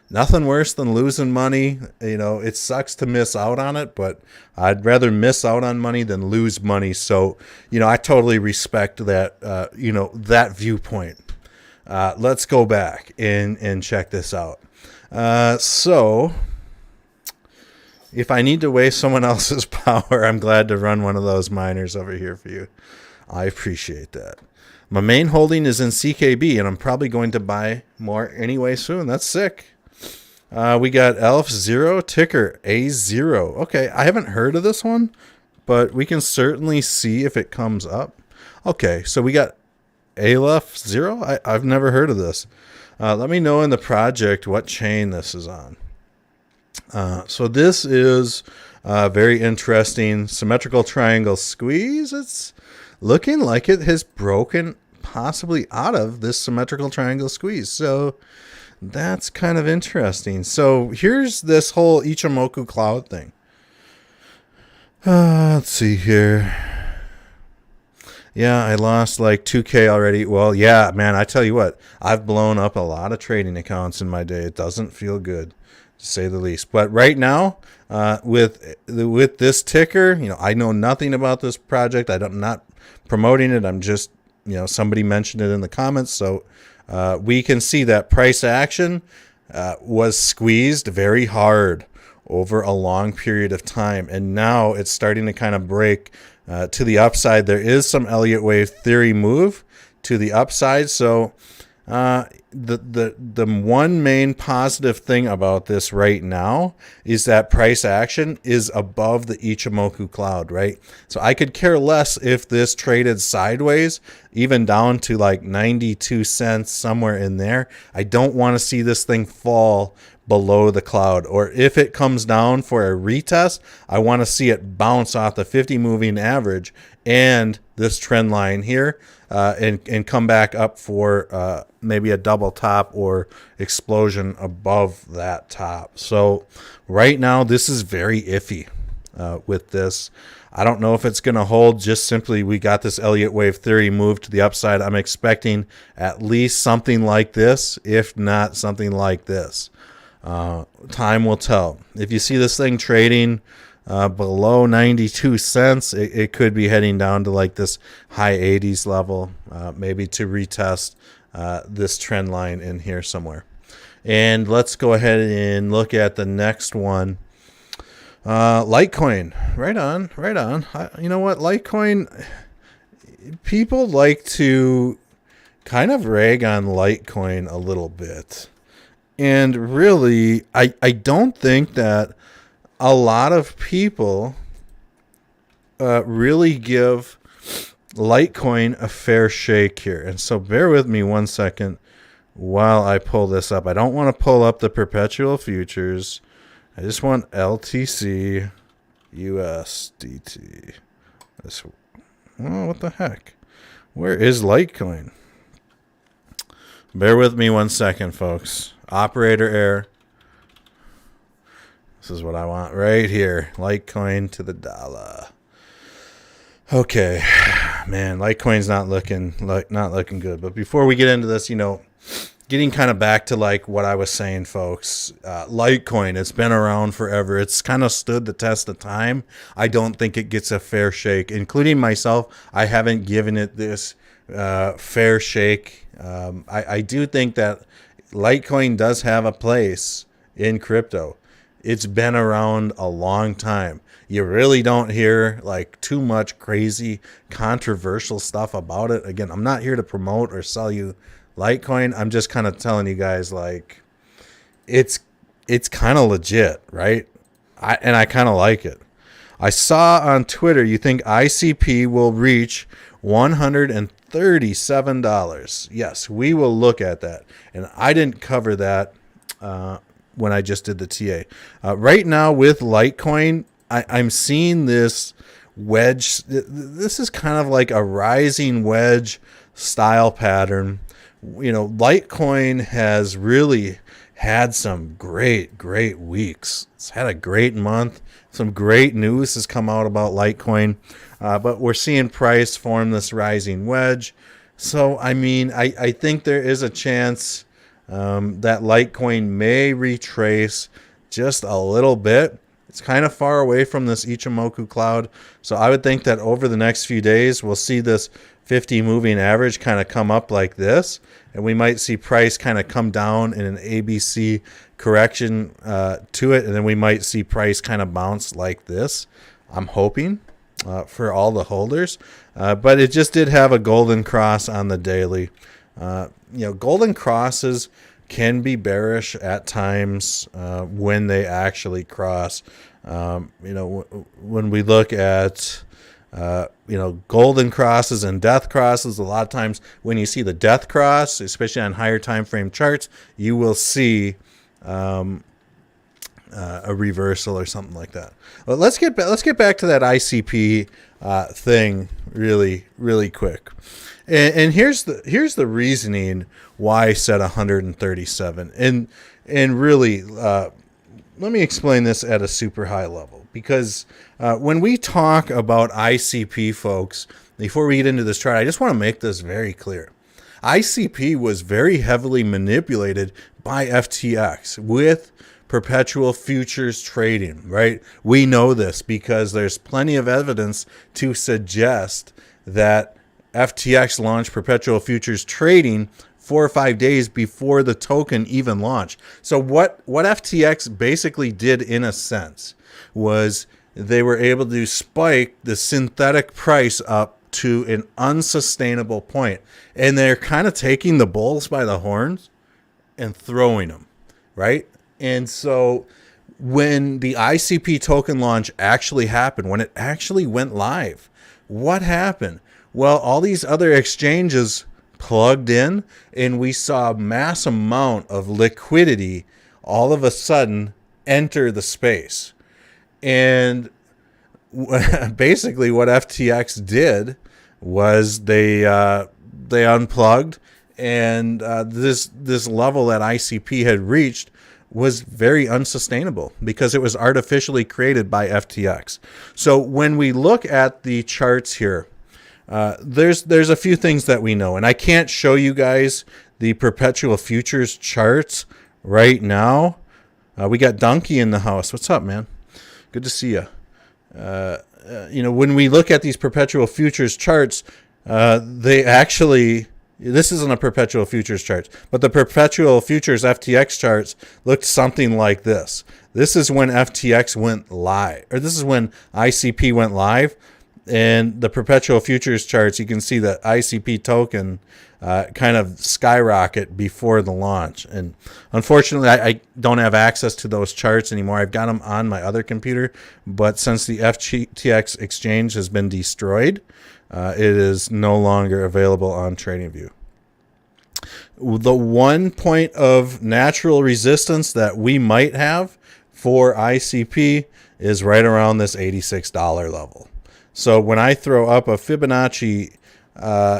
Nothing worse than losing money. It sucks to miss out on it, but I'd rather miss out on money than lose money. So, I totally respect that, that viewpoint. Let's go back and check this out. So if I need to waste someone else's power, I'm glad to run one of those miners over here for you. I appreciate that. My main holding is in CKB, and I'm probably going to buy more anyway soon. That's sick. We got ELF0, ticker A0. Okay, I haven't heard of this one, but we can certainly see if it comes up. Okay, so we got ELF0. I've never heard of this. Let me know in the project what chain this is on. So this is very interesting symmetrical triangle squeeze. It's looking like it has broken possibly out of this symmetrical triangle squeeze. So that's kind of interesting. So here's this whole Ichimoku cloud thing. Let's see here. Yeah, I lost like 2K already. Well, yeah, man, I tell you what, I've blown up a lot of trading accounts in my day. It doesn't feel good, to say the least. But right now, with this ticker, I know nothing about this project. I'm not promoting it. I'm just, somebody mentioned it in the comments. So we can see that price action was squeezed very hard over a long period of time. And now it's starting to kind of break to the upside. There is some Elliott wave theory move to the upside. So the one main positive thing about this right now is that price action is above the Ichimoku cloud, right? So I could care less if this traded sideways, even down to like 92 cents, somewhere in there. I don't want to see this thing fall below the cloud, or if it comes down for a retest, I want to see it bounce off the 50 moving average and this trend line here, and come back up for maybe a double top or explosion above that top. So right now this is very iffy with this. I don't know if it's going to hold. Just simply, we got this Elliott wave theory move to the upside. I'm expecting at least something like this, if not something like this. Time will tell. If you see this thing trading below 92 cents, it could be heading down to like this high 80s level, maybe to retest this trend line in here somewhere. And let's go ahead and look at the next one. Litecoin. Right on. You know what? Litecoin, people like to kind of rag on Litecoin a little bit. And really, I don't think that a lot of people really give Litecoin a fair shake here. And so bear with me one second while I pull this up. I don't want to pull up the perpetual futures. I just want LTC USDT. Oh, what the heck? Where is Litecoin? Bear with me one second, folks. Operator error. This is what I want right here. Litecoin to the dollar. Okay, man, Litecoin's not looking good. But before we get into this, getting kind of back to like what I was saying, folks, Litecoin, it's been around forever. It's kind of stood the test of time. I don't think it gets a fair shake, including myself. I haven't given it this fair shake. I do think that Litecoin does have a place in crypto. It's been around a long time. You really don't hear like too much crazy controversial stuff about it. Again, I'm not here to promote or sell you Litecoin. I'm just kind of telling you guys like it's kind of legit, right? I kind of like it. I saw on Twitter you think ICP will reach $137. Yes, we will look at that. And I didn't cover that when I just did the TA. Right now with Litecoin, I'm seeing this wedge. This is kind of like a rising wedge style pattern. Litecoin has really had some great weeks. It's had a great month. Some great news has come out about Litecoin. But we're seeing price form this rising wedge. So, I think there is a chance that Litecoin may retrace just a little bit. It's kind of far away from this Ichimoku cloud. So I would think that over the next few days, we'll see this 50 moving average kind of come up like this, and we might see price kind of come down in an ABC correction to it, and then we might see price kind of bounce like this. I'm hoping for all the holders, but it just did have a golden cross on the daily. Golden crosses can be bearish at times when they actually cross. When we look at golden crosses and death crosses, a lot of times when you see the death cross, especially on higher time frame charts, you will see a reversal or something like that. Well, let's get back to that ICP thing really quick. And here's the reasoning why I said 137. And really, let me explain this at a super high level, because when we talk about ICP, folks, before we get into this chart, I just want to make this very clear. ICP was very heavily manipulated by FTX with perpetual futures trading, right? We know this because there's plenty of evidence to suggest that FTX launched perpetual futures trading 4 or 5 days before the token even launched. So what FTX basically did, in a sense, was they were able to spike the synthetic price up to an unsustainable point. And they're kind of taking the bulls by the horns and throwing them, right? And so when the ICP token launch actually happened, when it actually went live, what happened? Well, all these other exchanges plugged in, and we saw a mass amount of liquidity all of a sudden enter the space. And basically what FTX did was they unplugged, and this level that ICP had reached was very unsustainable because it was artificially created by FTX. So when we look at the charts here, there's a few things that we know, and I can't show you guys the perpetual futures charts right now. We got Donkey in the house. What's up, man? Good to see you. When we look at these perpetual futures charts, they actually, this isn't a perpetual futures chart, but the perpetual futures FTX charts looked something like this. This is when FTX went live, or this is when ICP went live. And the perpetual futures charts, you can see the ICP token kind of skyrocket before the launch. And unfortunately, I don't have access to those charts anymore. I've got them on my other computer. But since the FTX exchange has been destroyed, it is no longer available on TradingView. The one point of natural resistance that we might have for ICP is right around this $86 level. So when I throw up a Fibonacci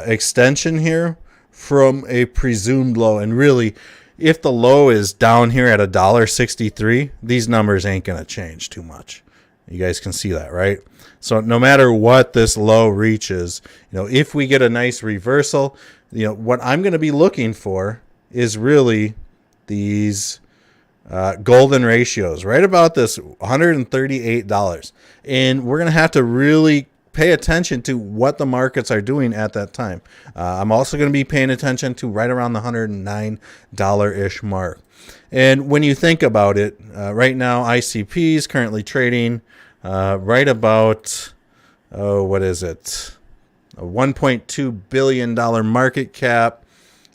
extension here from a presumed low, and really, if the low is down here at $1.63, these numbers ain't going to change too much. You guys can see that, right? So no matter what this low reaches, if we get a nice reversal, what I'm going to be looking for is really these golden ratios, right about this $138. And we're going to have to really pay attention to what the markets are doing at that time. I'm also going to be paying attention to right around the $109-ish mark. And when you think about it, right now ICP is currently trading right about, what is it? A $1.2 billion market cap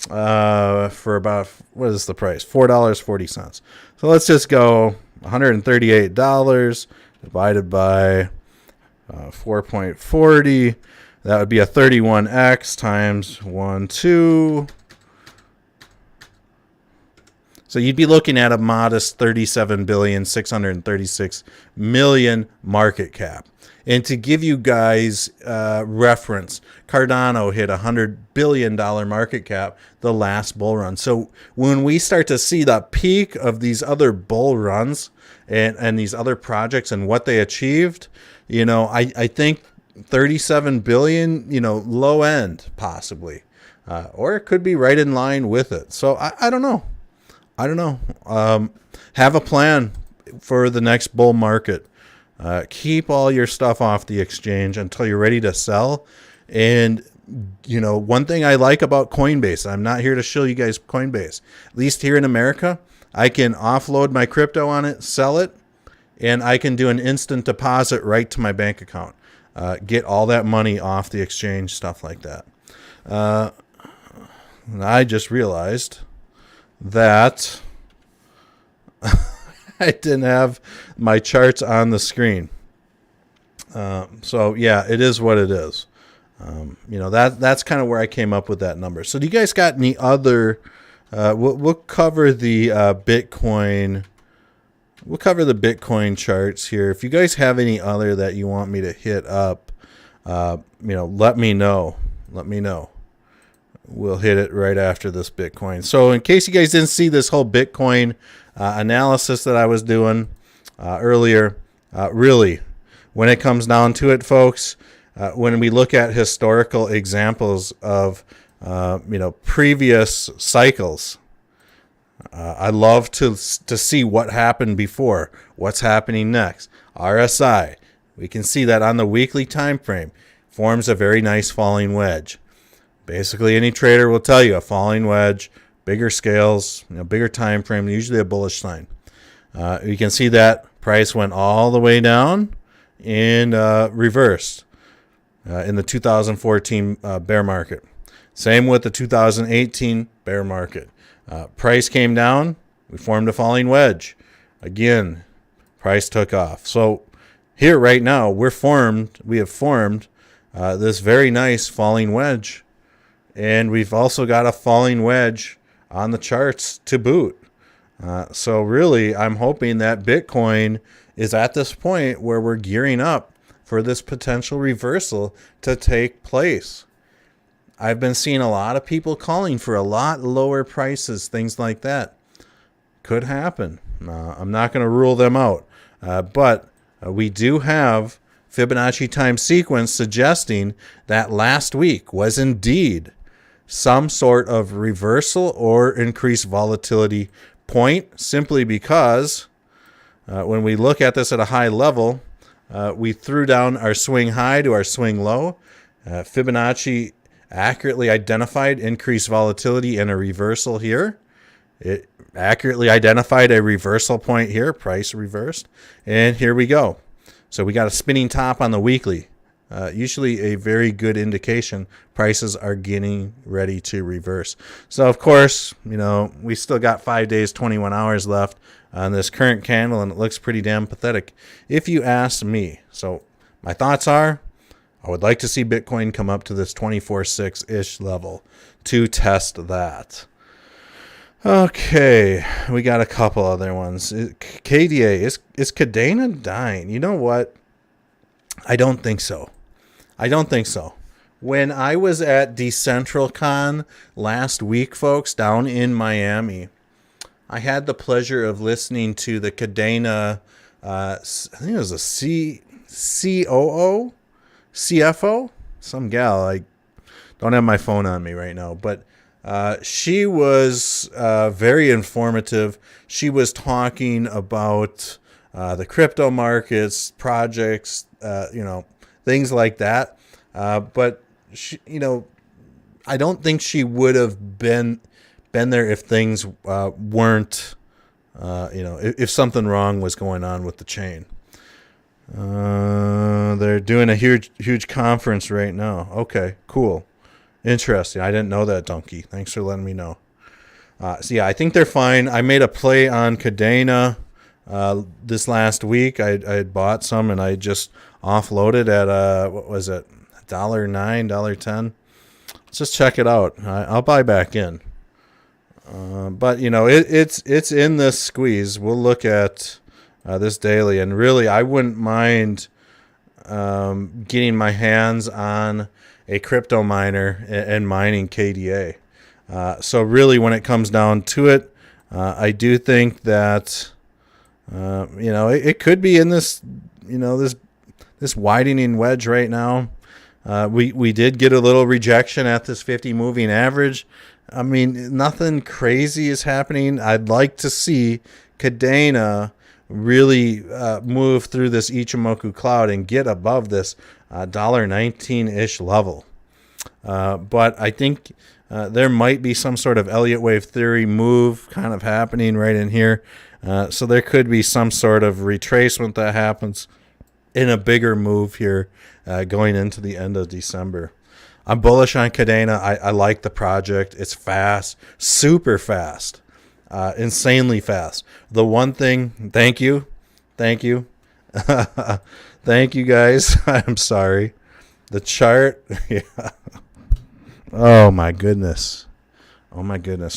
for about, what is the price? $4.40. So let's just go $138 divided by 4.40. That would be a 31x times 1.2. So you'd be looking at a modest $37,636,000,000 market cap. And to give you guys reference, Cardano hit $100 billion market cap the last bull run. So when we start to see the peak of these other bull runs and these other projects and what they achieved, I think 37 billion, low end possibly, or it could be right in line with it. So I don't know. Have a plan for the next bull market. Keep all your stuff off the exchange until you're ready to sell. And one thing I like about Coinbase, I'm not here to show you guys Coinbase. At least here in America, I can offload my crypto on it, sell it, and I can do an instant deposit right to my bank account. Get all that money off the exchange, stuff like that. I just realized that I didn't have my charts on the screen. So yeah, it is what it is. That's kind of where I came up with that number. So do you guys got any other? We'll cover the Bitcoin. We'll cover the Bitcoin charts here. If you guys have any other that you want me to hit up, let me know. Let me know. We'll hit it right after this Bitcoin. So in case you guys didn't see this whole Bitcoin analysis that I was doing earlier, really, when it comes down to it, folks, when we look at historical examples of previous cycles, I love to see what happened before, what's happening next. RSI, we can see that on the weekly time frame, forms a very nice falling wedge. Basically, any trader will tell you a falling wedge, bigger scales, bigger time frame, usually a bullish sign. You can see that price went all the way down and reversed in the 2014 bear market. Same with the 2018 bear market. Price came down, we formed a falling wedge. Again, price took off. So here right now, we have formed this very nice falling wedge. And we've also got a falling wedge on the charts to boot. So really, I'm hoping that Bitcoin is at this point where we're gearing up for this potential reversal to take place. I've been seeing a lot of people calling for a lot lower prices, things like that. Could happen. I'm not going to rule them out. But we do have Fibonacci time sequence suggesting that last week was indeed some sort of reversal or increased volatility point, simply because when we look at this at a high level, we threw down our swing high to our swing low. Fibonacci accurately identified increased volatility and a reversal here. It accurately identified a reversal point here, price reversed, and here we go. So we got a spinning top on the weekly. Usually a very good indication prices are getting ready to reverse. So, of course, we still got 5 days, 21 hours left on this current candle, and it looks pretty damn pathetic, if you ask me. So my thoughts are, I would like to see Bitcoin come up to this 24.6-ish level to test that. Okay, we got a couple other ones. KDA, is Cadena dying? You know what? I don't think so. When I was at DecentralCon last week, folks, down in Miami, I had the pleasure of listening to the Cadena, I think it was a COO, CFO, some gal. I don't have my phone on me right now, but she was very informative. She was talking about the crypto markets, projects, things like that. But she, I don't think she would have been there if things weren't, if something wrong was going on with the chain. They're doing a huge conference right now. Okay, cool. Interesting. I didn't know that, Donkey. Thanks for letting me know. So yeah, I think they're fine. I made a play on Cadena this last week. I had bought some and I just offloaded at what was it, $1.09, $1.10. Let's just check it out. I'll buy back in. But it's in this squeeze. We'll look at this daily, and really, I wouldn't mind getting my hands on a crypto miner and mining KDA. So really, when it comes down to it, I do think that it could be in this this widening wedge right now. We did get a little rejection at this 50 moving average. I mean, nothing crazy is happening. I'd like to see Cadena really move through this Ichimoku cloud and get above this $1.19-ish level. But I think there might be some sort of Elliott wave theory move kind of happening right in here. So there could be some sort of retracement that happens in a bigger move here going into the end of December. I'm bullish on Cadena. I like the project. It's fast, super fast, insanely fast. The one thing, thank you. Thank you guys. I'm sorry. The chart, yeah. Oh my goodness.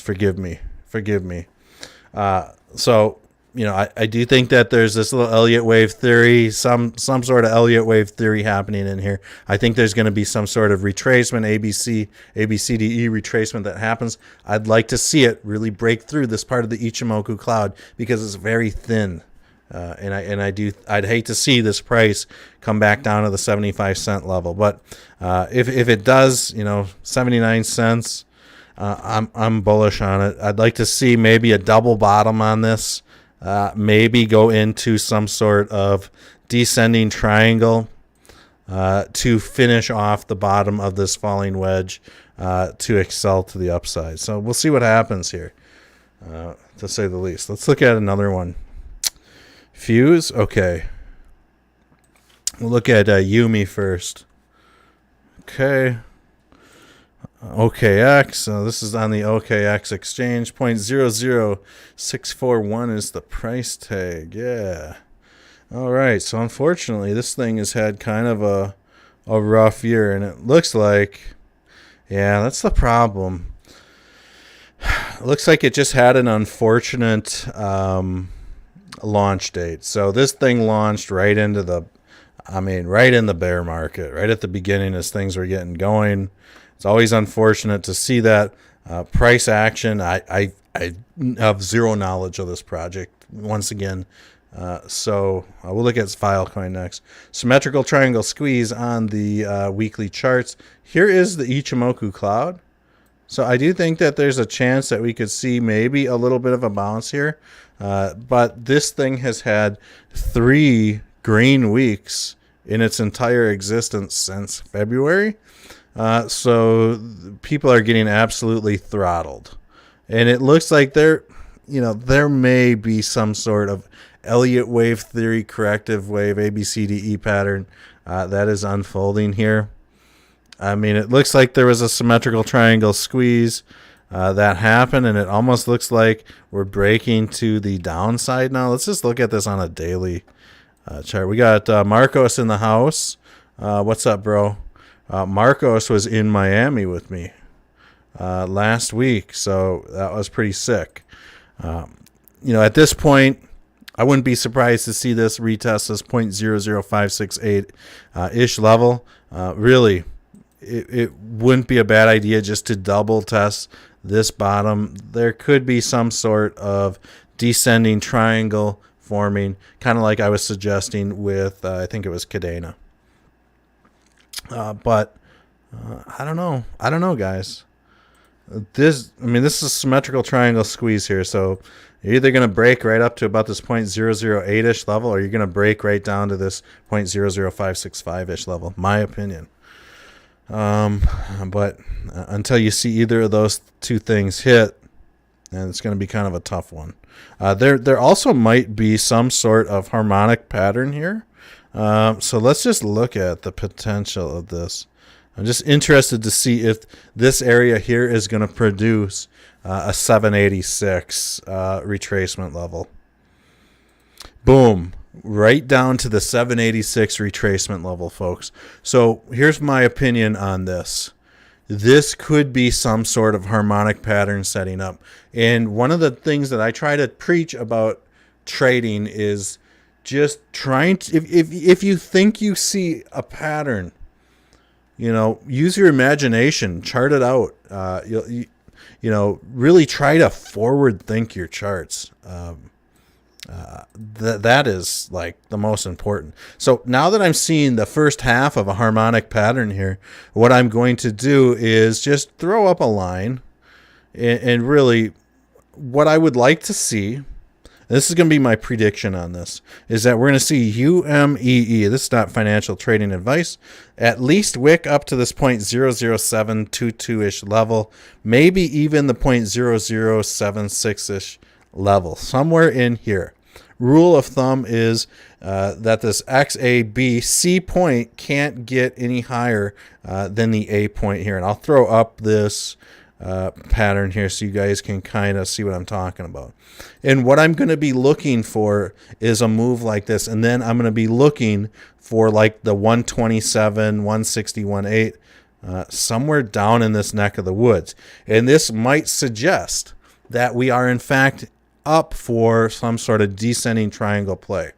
Forgive me. So, I do think that there's this little Elliott wave theory, some sort of Elliott wave theory happening in here. I think there's going to be some sort of retracement, ABCDE retracement that happens. I'd like to see it really break through this part of the Ichimoku cloud because it's very thin. I'd hate to see this price come back down to the 75-cent level. But if it does, 79 cents, I'm bullish on it. I'd like to see maybe a double bottom on this. Maybe go into some sort of descending triangle to finish off the bottom of this falling wedge to excel to the upside. So we'll see what happens here, to say the least. Let's look at another one. Fuse, okay. We'll look at Yumi first. Okay. OKX. So this is on the OKX exchange. 0.00641 is the price tag. Yeah. All right. So unfortunately, this thing has had kind of a rough year, and it looks like, yeah, that's the problem. It looks like it just had an unfortunate launch date. So this thing launched right into right in the bear market, right at the beginning as things were getting going. It's always unfortunate to see that price action. I have zero knowledge of this project once again. So we'll look at Filecoin next. Symmetrical triangle squeeze on the weekly charts. Here is the Ichimoku cloud. So I do think that there's a chance that we could see maybe a little bit of a bounce here. But this thing has had 3 green weeks in its entire existence since February. So people are getting absolutely throttled. And it looks like there may be some sort of Elliott wave theory, corrective wave, ABCDE pattern that is unfolding here. I mean, it looks like there was a symmetrical triangle squeeze that happened, and it almost looks like we're breaking to the downside now. Let's just look at this on a daily chart. We got Marcos in the house. What's up, bro? Marcos was in Miami with me last week, so that was pretty sick. At this point, I wouldn't be surprised to see this retest this 0.00568 ish level. Really, it wouldn't be a bad idea just to double test this bottom. There could be some sort of descending triangle forming, kind of like I was suggesting with, I think it was Cadena. But I don't know. Guys. This is a symmetrical triangle squeeze here. So you're either going to break right up to about this 0.008-ish level, or you're going to break right down to this 0.00565-ish level, my opinion. But until you see either of those two things hit, and it's going to be kind of a tough one. There also might be some sort of harmonic pattern here. So let's just look at the potential of this. I'm just interested to see if this area here is going to produce a 786 retracement level. Boom. Right down to the 786 retracement level, folks. So here's my opinion on this. This could be some sort of harmonic pattern setting up. And one of the things that I try to preach about trading is just trying to, if you think you see a pattern, use your imagination, chart it out. Really try to forward think your charts. That is like the most important. So now that I'm seeing the first half of a harmonic pattern here, what I'm going to do is just throw up a line, and really what I would like to see This is going to be my prediction on this, is that we're going to see UMEE. This is not financial trading advice. At least wick up to this 0.00722-ish level, maybe even the 0.0076-ish level, somewhere in here. Rule of thumb is that this XABC point can't get any higher than the A point here. And I'll throw up this pattern here so you guys can kind of see what I'm talking about. And what I'm going to be looking for is a move like this. And then I'm going to be looking for like the 127, 160, 18, somewhere down in this neck of the woods. And this might suggest that we are in fact up for some sort of descending triangle play.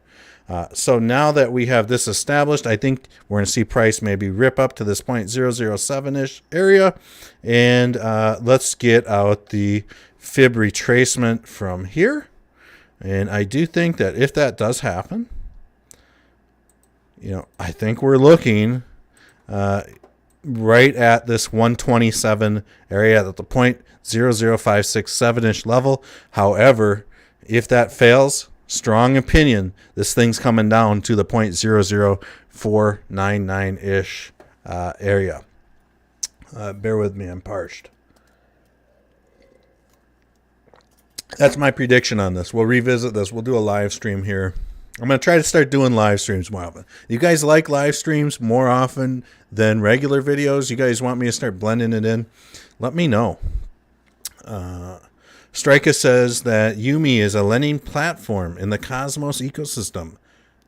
So now that we have this established, I think we're going to see price maybe rip up to this 0.007-ish area. And let's get out the fib retracement from here. And I do think that if that does happen, I think we're looking right at this 127 area at the 0.00567-ish level. However, if that fails, strong opinion, this thing's coming down to the 0.00499-ish area. Bear with me, I'm parched. That's my prediction on this. We'll revisit this. We'll do a live stream here. I'm going to try to start doing live streams more often. You guys like live streams more often than regular videos? You guys want me to start blending it in? Let me know. Strika says that Yumi is a lending platform in the Cosmos ecosystem.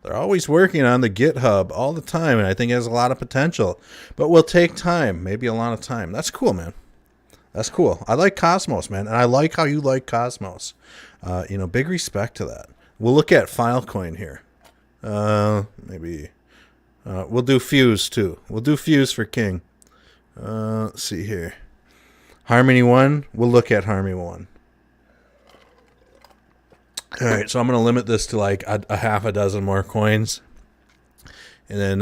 They're always working on the GitHub all the time, and I think it has a lot of potential. But will take time, maybe a lot of time. That's cool, man. That's cool. I like Cosmos, man, and I like how you like Cosmos. Big respect to that. We'll look at Filecoin here. Maybe we'll do Fuse too. We'll do Fuse for King. Let's see here. Harmony 1. We'll look at Harmony 1. All right, so I'm going to limit this to like a half a dozen more coins. And then,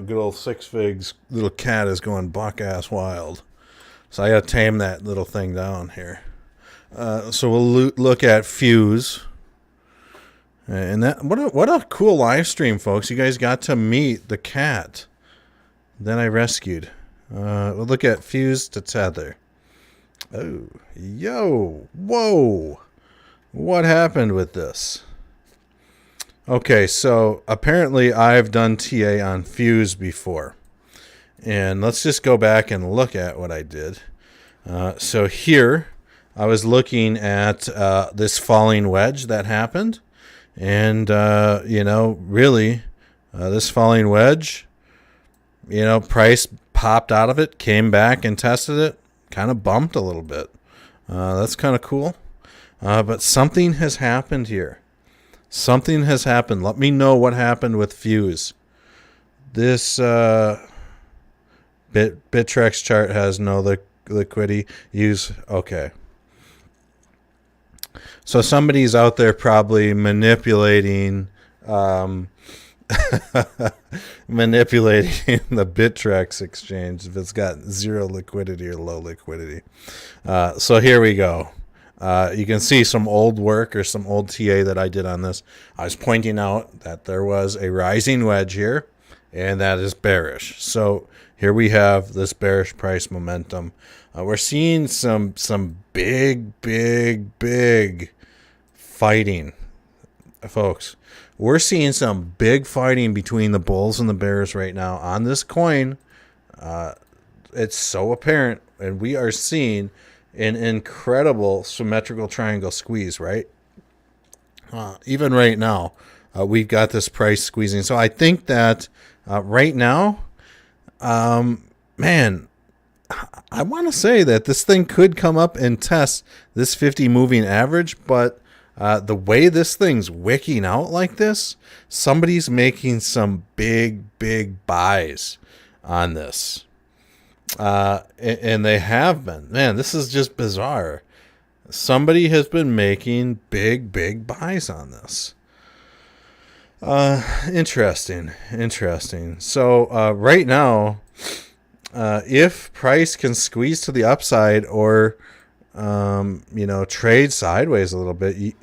good old Six Figs little cat is going buck-ass wild. So I got to tame that little thing down here. So we'll look at Fuse. And that what a cool live stream, folks. You guys got to meet the cat. Then I rescued. We'll look at Fuse to Tether. Oh, yo, whoa. What happened with this? Okay, so apparently I've done TA on Fuse before. And let's just go back and look at what I did. So here, I was looking at this falling wedge that happened. And, really, this falling wedge, price popped out of it, came back and tested it, kind of bumped a little bit. That's kind of cool. But something has happened here. Something has happened. Let me know what happened with Fuse. This Bittrex chart has no liquidity. Okay. So somebody's out there probably manipulating the Bittrex exchange if it's got zero liquidity or low liquidity. So here we go. You can see some old work or some old TA that I did on this. I was pointing out that there was a rising wedge here, and that is bearish. So here we have this bearish price momentum. We're seeing some big fighting, folks. We're seeing some big fighting between the bulls and the bears right now on this coin. It's so apparent, and we are seeing an incredible symmetrical triangle squeeze, right? Even right now, we've got this price squeezing. So I think that right now, man, I want to say that this thing could come up and test this 50 moving average, but the way this thing's wicking out like this, somebody's making some big buys on this. And they have been. Man, this is just bizarre. Somebody has been making big buys on this. Interesting. So right now, if price can squeeze to the upside or trade sideways a little bit,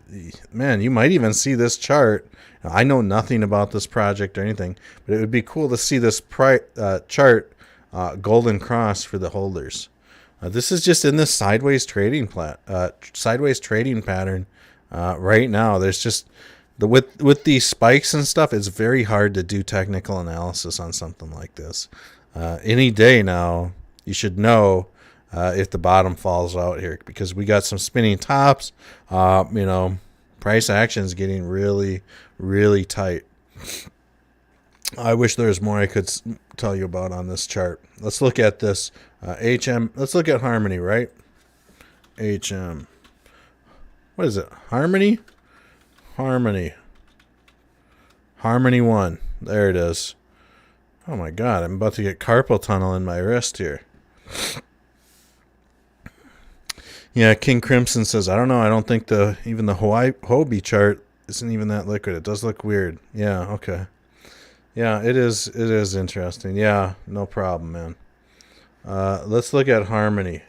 man, you might even see this chart. I know nothing about this project or anything, but it would be cool to see this chart golden cross for the holders. This is just in this sideways trading pattern right now. There's just with these spikes and stuff, it's very hard to do technical analysis on something like this. Any day now, you should know if the bottom falls out here, because we got some spinning tops. Price action is getting really, really tight. I wish there was more I could tell you about on this chart. Let's look at this HM. Let's look at Harmony, right? HM. What is it? Harmony? Harmony 1. There it is. Oh my God, I'm about to get carpal tunnel in my wrist here. Yeah, King Crimson says, I don't know. I don't think even the Hobie chart isn't even that liquid. It does look weird. Yeah, okay. Yeah, it is interesting. Yeah, no problem, man. Let's look at Harmony.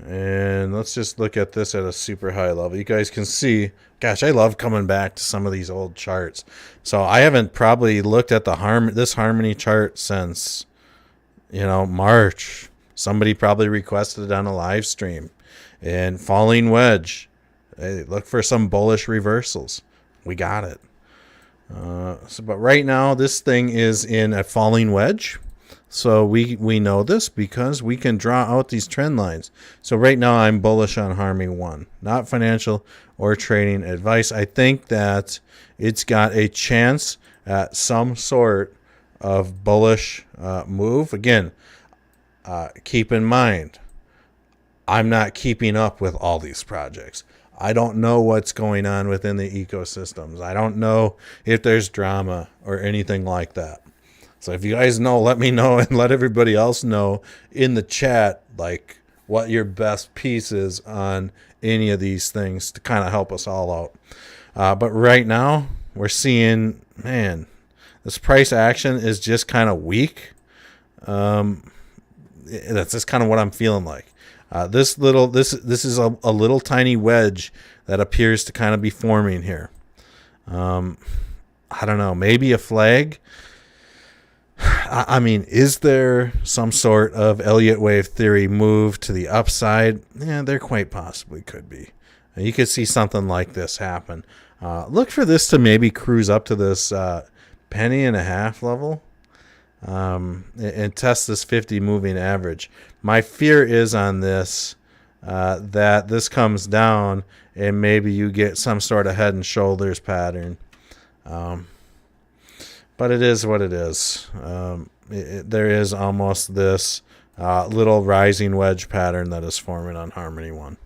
And let's just look at this at a super high level. You guys can see, gosh, I love coming back to some of these old charts. So I haven't probably looked at this Harmony chart since, March. Somebody probably requested it on a live stream. And falling wedge. Hey, look for some bullish reversals. We got it. But right now, this thing is in a falling wedge. So we know this because we can draw out these trend lines. So right now, I'm bullish on Harmony 1. Not financial or trading advice. I think that it's got a chance at some sort of bullish move. Again, keep in mind, I'm not keeping up with all these projects. I don't know what's going on within the ecosystems. I don't know if there's drama or anything like that. So if you guys know, let me know, and let everybody else know in the chat, like, what your best piece is on any of these things to kind of help us all out. But right now, we're seeing, man, this price action is just kind of weak. That's just kind of what I'm feeling like. This is a little tiny wedge that appears to kind of be forming here. I don't know, maybe a flag. I mean, is there some sort of Elliott wave theory move to the upside? Yeah, there quite possibly could be. You could see something like this happen. Look for this to maybe cruise up to this penny and a half level. And test this 50 moving average. My fear is on this that this comes down and maybe you get some sort of head and shoulders pattern. But it is what it is. There is almost this little rising wedge pattern that is forming on Harmony 1.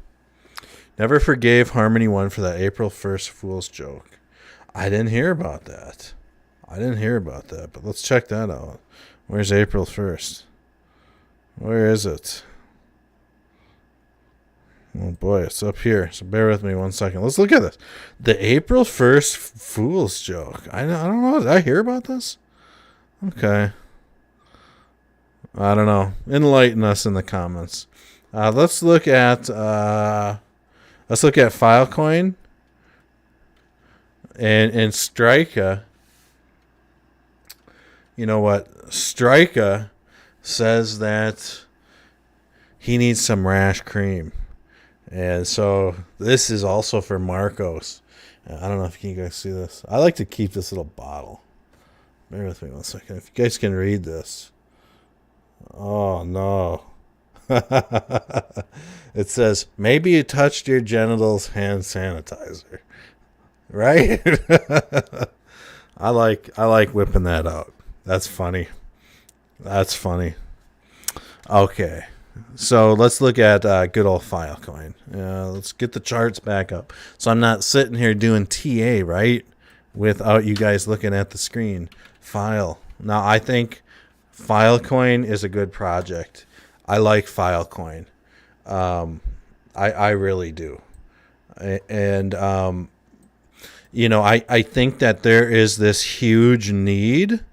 Never forgave Harmony 1 for that April 1st fool's joke. I didn't hear about that. But let's check that out. Where's April 1st? Where is it? Oh boy, it's up here. So bear with me 1 second. Let's look at this. The April 1st fool's joke. I don't know. Did I hear about this? Okay. I don't know. Enlighten us in the comments. Let's look at Filecoin and Strika. You know what? Strika says that he needs some rash cream. And so this is also for Marcos. I don't know if you guys see this. I like to keep this little bottle. Bear with me 1 second. If you guys can read this. Oh, no. It says, maybe you touched your genitals hand sanitizer. Right? I like whipping that out. That's funny. Okay. So let's look at good old Filecoin. Let's get the charts back up. So I'm not sitting here doing TA, right? Without you guys looking at the screen. File. Now, I think Filecoin is a good project. I like Filecoin. I really do. And, I think that there is this huge need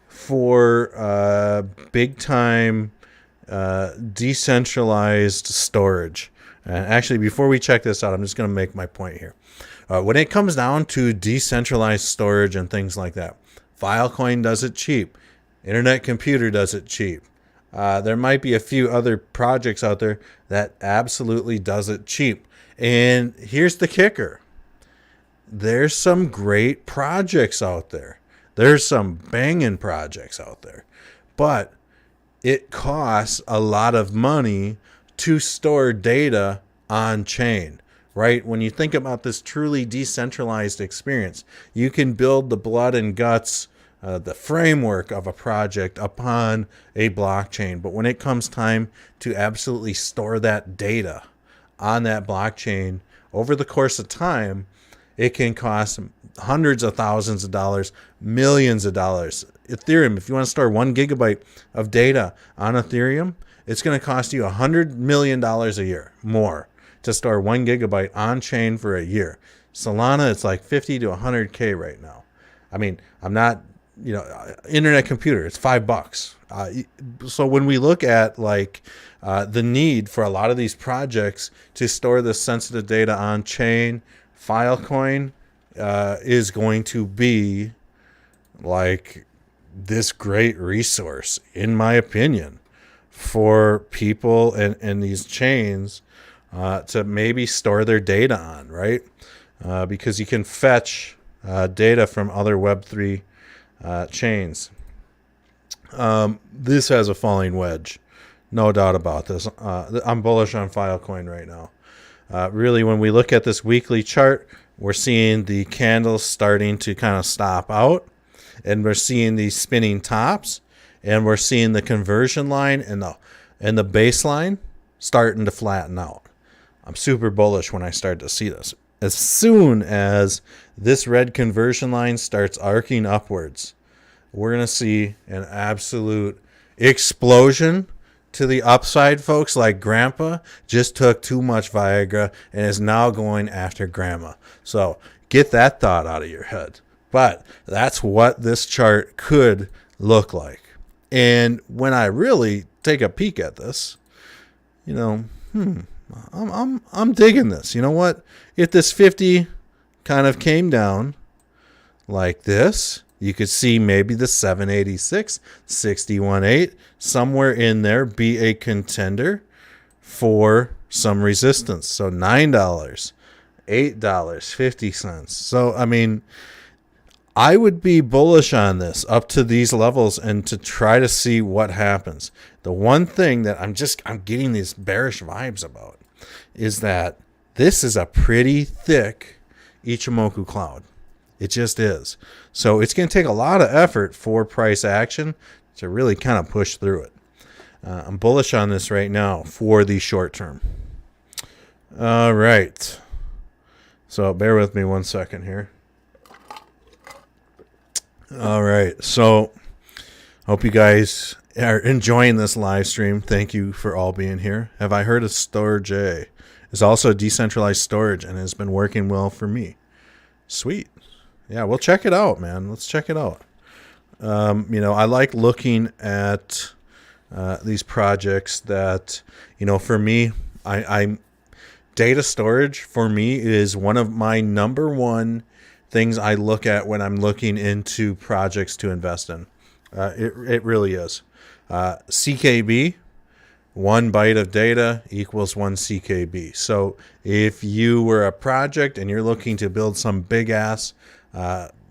for big-time decentralized storage. And actually, before we check this out, I'm just going to make my point here. When it comes down to decentralized storage and things like that, Filecoin does it cheap. Internet Computer does it cheap. There might be a few other projects out there that absolutely does it cheap. And here's the kicker. There's some great projects out there. There's some banging projects out there. But it costs a lot of money to store data on chain, right? When you think about this truly decentralized experience, you can build the blood and guts, the framework of a project upon a blockchain. But when it comes time to absolutely store that data on that blockchain over the course of time, it can cost hundreds of thousands of dollars, millions of dollars. Ethereum, if you want to store 1 gigabyte of data on Ethereum, it's going to cost you $100 million a year more to store 1 gigabyte on chain for a year. Solana, it's like 50 to 100K right now. I mean, I'm not, Internet Computer, it's $5. So when we look at the need for a lot of these projects to store this sensitive data on chain, Filecoin is going to be like this great resource, in my opinion, for people and these chains to maybe store their data on, right? Because you can fetch data from other Web3 chains. This has a falling wedge, no doubt about this. I'm bullish on Filecoin right now. Really, when we look at this weekly chart, we're seeing the candles starting to kind of stop out, and we're seeing these spinning tops, and we're seeing the conversion line and the baseline starting to flatten out. I'm super bullish when I start to see this. As soon as this red conversion line starts arcing upwards, we're going to see an absolute explosion to the upside, folks. Like grandpa just took too much Viagra and is now going after grandma. So get that thought out of your head. But that's what this chart could look like. And when I really take a peek at this, I'm digging this. You know what? If this 50 kind of came down like this, you could see maybe the 786, 61.8, somewhere in there be a contender for some resistance. So $9, $8.50. So, I mean, I would be bullish on this up to these levels and to try to see what happens. The one thing that I'm getting these bearish vibes about is that this is a pretty thick Ichimoku cloud. It just is. So it's going to take a lot of effort for price action to really kind of push through it. I'm bullish on this right now for the short term. All right. So bear with me one second here. All right. So hope you guys are enjoying this live stream. Thank you for all being here. Have I heard of Storage? It's also decentralized storage and has been working well for me. Sweet. Yeah, we'll check it out, man. Let's check it out. I like looking at these projects that, for me, I'm data storage for me is one of my number one things I look at when I'm looking into projects to invest in. It really is. CKB, 1 byte of data equals 1 CKB. So if you were a project and you're looking to build some big ass, DApp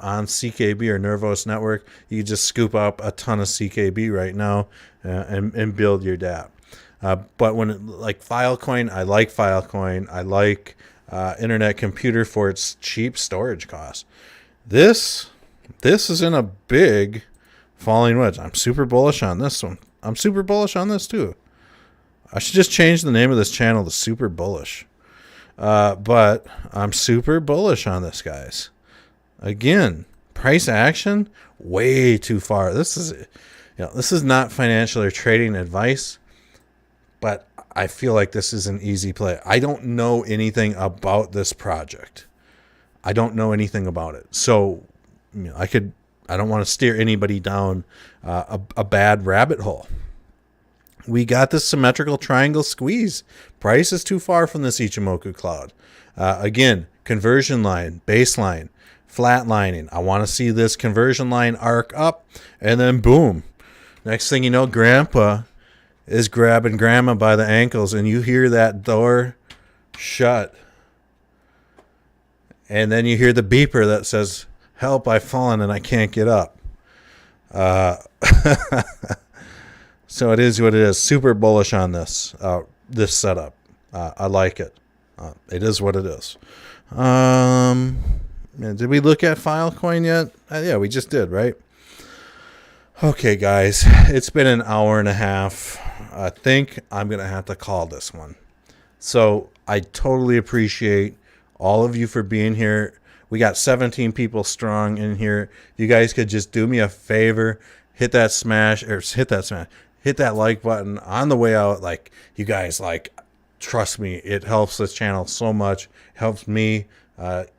on CKB or Nervos network, you just scoop up a ton of CKB right now and build your DApp. But like Filecoin, I like Filecoin. I like Internet Computer for its cheap storage costs. This is in a big falling wedge. I'm super bullish on this one. I'm super bullish on this too. I should just change the name of this channel to Super Bullish. But I'm super bullish on this, guys. Again, price action, way too far. This is not financial or trading advice, but I feel like this is an easy play. I don't know anything about this project. I don't know anything about it. So, I don't want to steer anybody down a bad rabbit hole. we got this symmetrical triangle squeeze. Price is too far from this Ichimoku cloud. Again, conversion line, baseline, flatlining. I want to see this conversion line arc up, and then boom. Next thing you know, Grandpa is grabbing Grandma by the ankles, and you hear that door shut. And then you hear the beeper that says, "Help, I've fallen and I can't get up." So it is what it is. Super bullish on this this setup. I like it. It is what it is. Did we look at Filecoin yet? Yeah, we just did, right? Okay, guys. It's been an hour and a half. I think I'm going to have to call this one. So I totally appreciate all of you for being here. We got 17 people strong in here. If you guys could just do me a favor, hit that like button on the way out. Like, you guys, like, trust me, it helps this channel so much. It helps me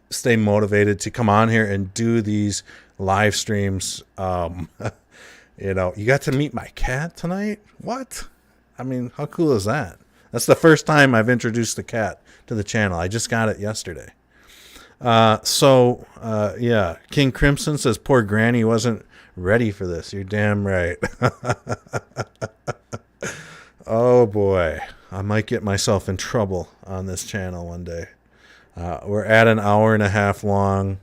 stay motivated to come on here and do these live streams. You know, you got to meet my cat tonight. What? I mean, how cool is that? That's the first time I've introduced the cat to the channel. I just got it yesterday. Yeah, King Crimson says poor Granny wasn't ready for this. You're damn right. Oh boy, I might get myself in trouble on this channel one day. We're at an hour and a half long.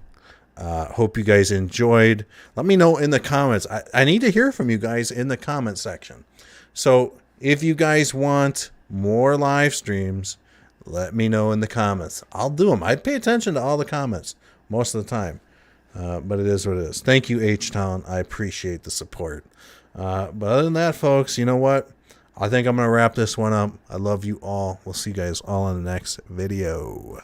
Hope you guys enjoyed. Let me know in the comments. I need to hear from you guys in the comment section. So if you guys want more live streams, let me know in the comments. I'll do them. I pay attention to all the comments most of the time. But it is what it is. Thank you, H-Town. I appreciate the support. But other than that, folks, you know what? I think I'm going to wrap this one up. I love you all. We'll see you guys all in the next video.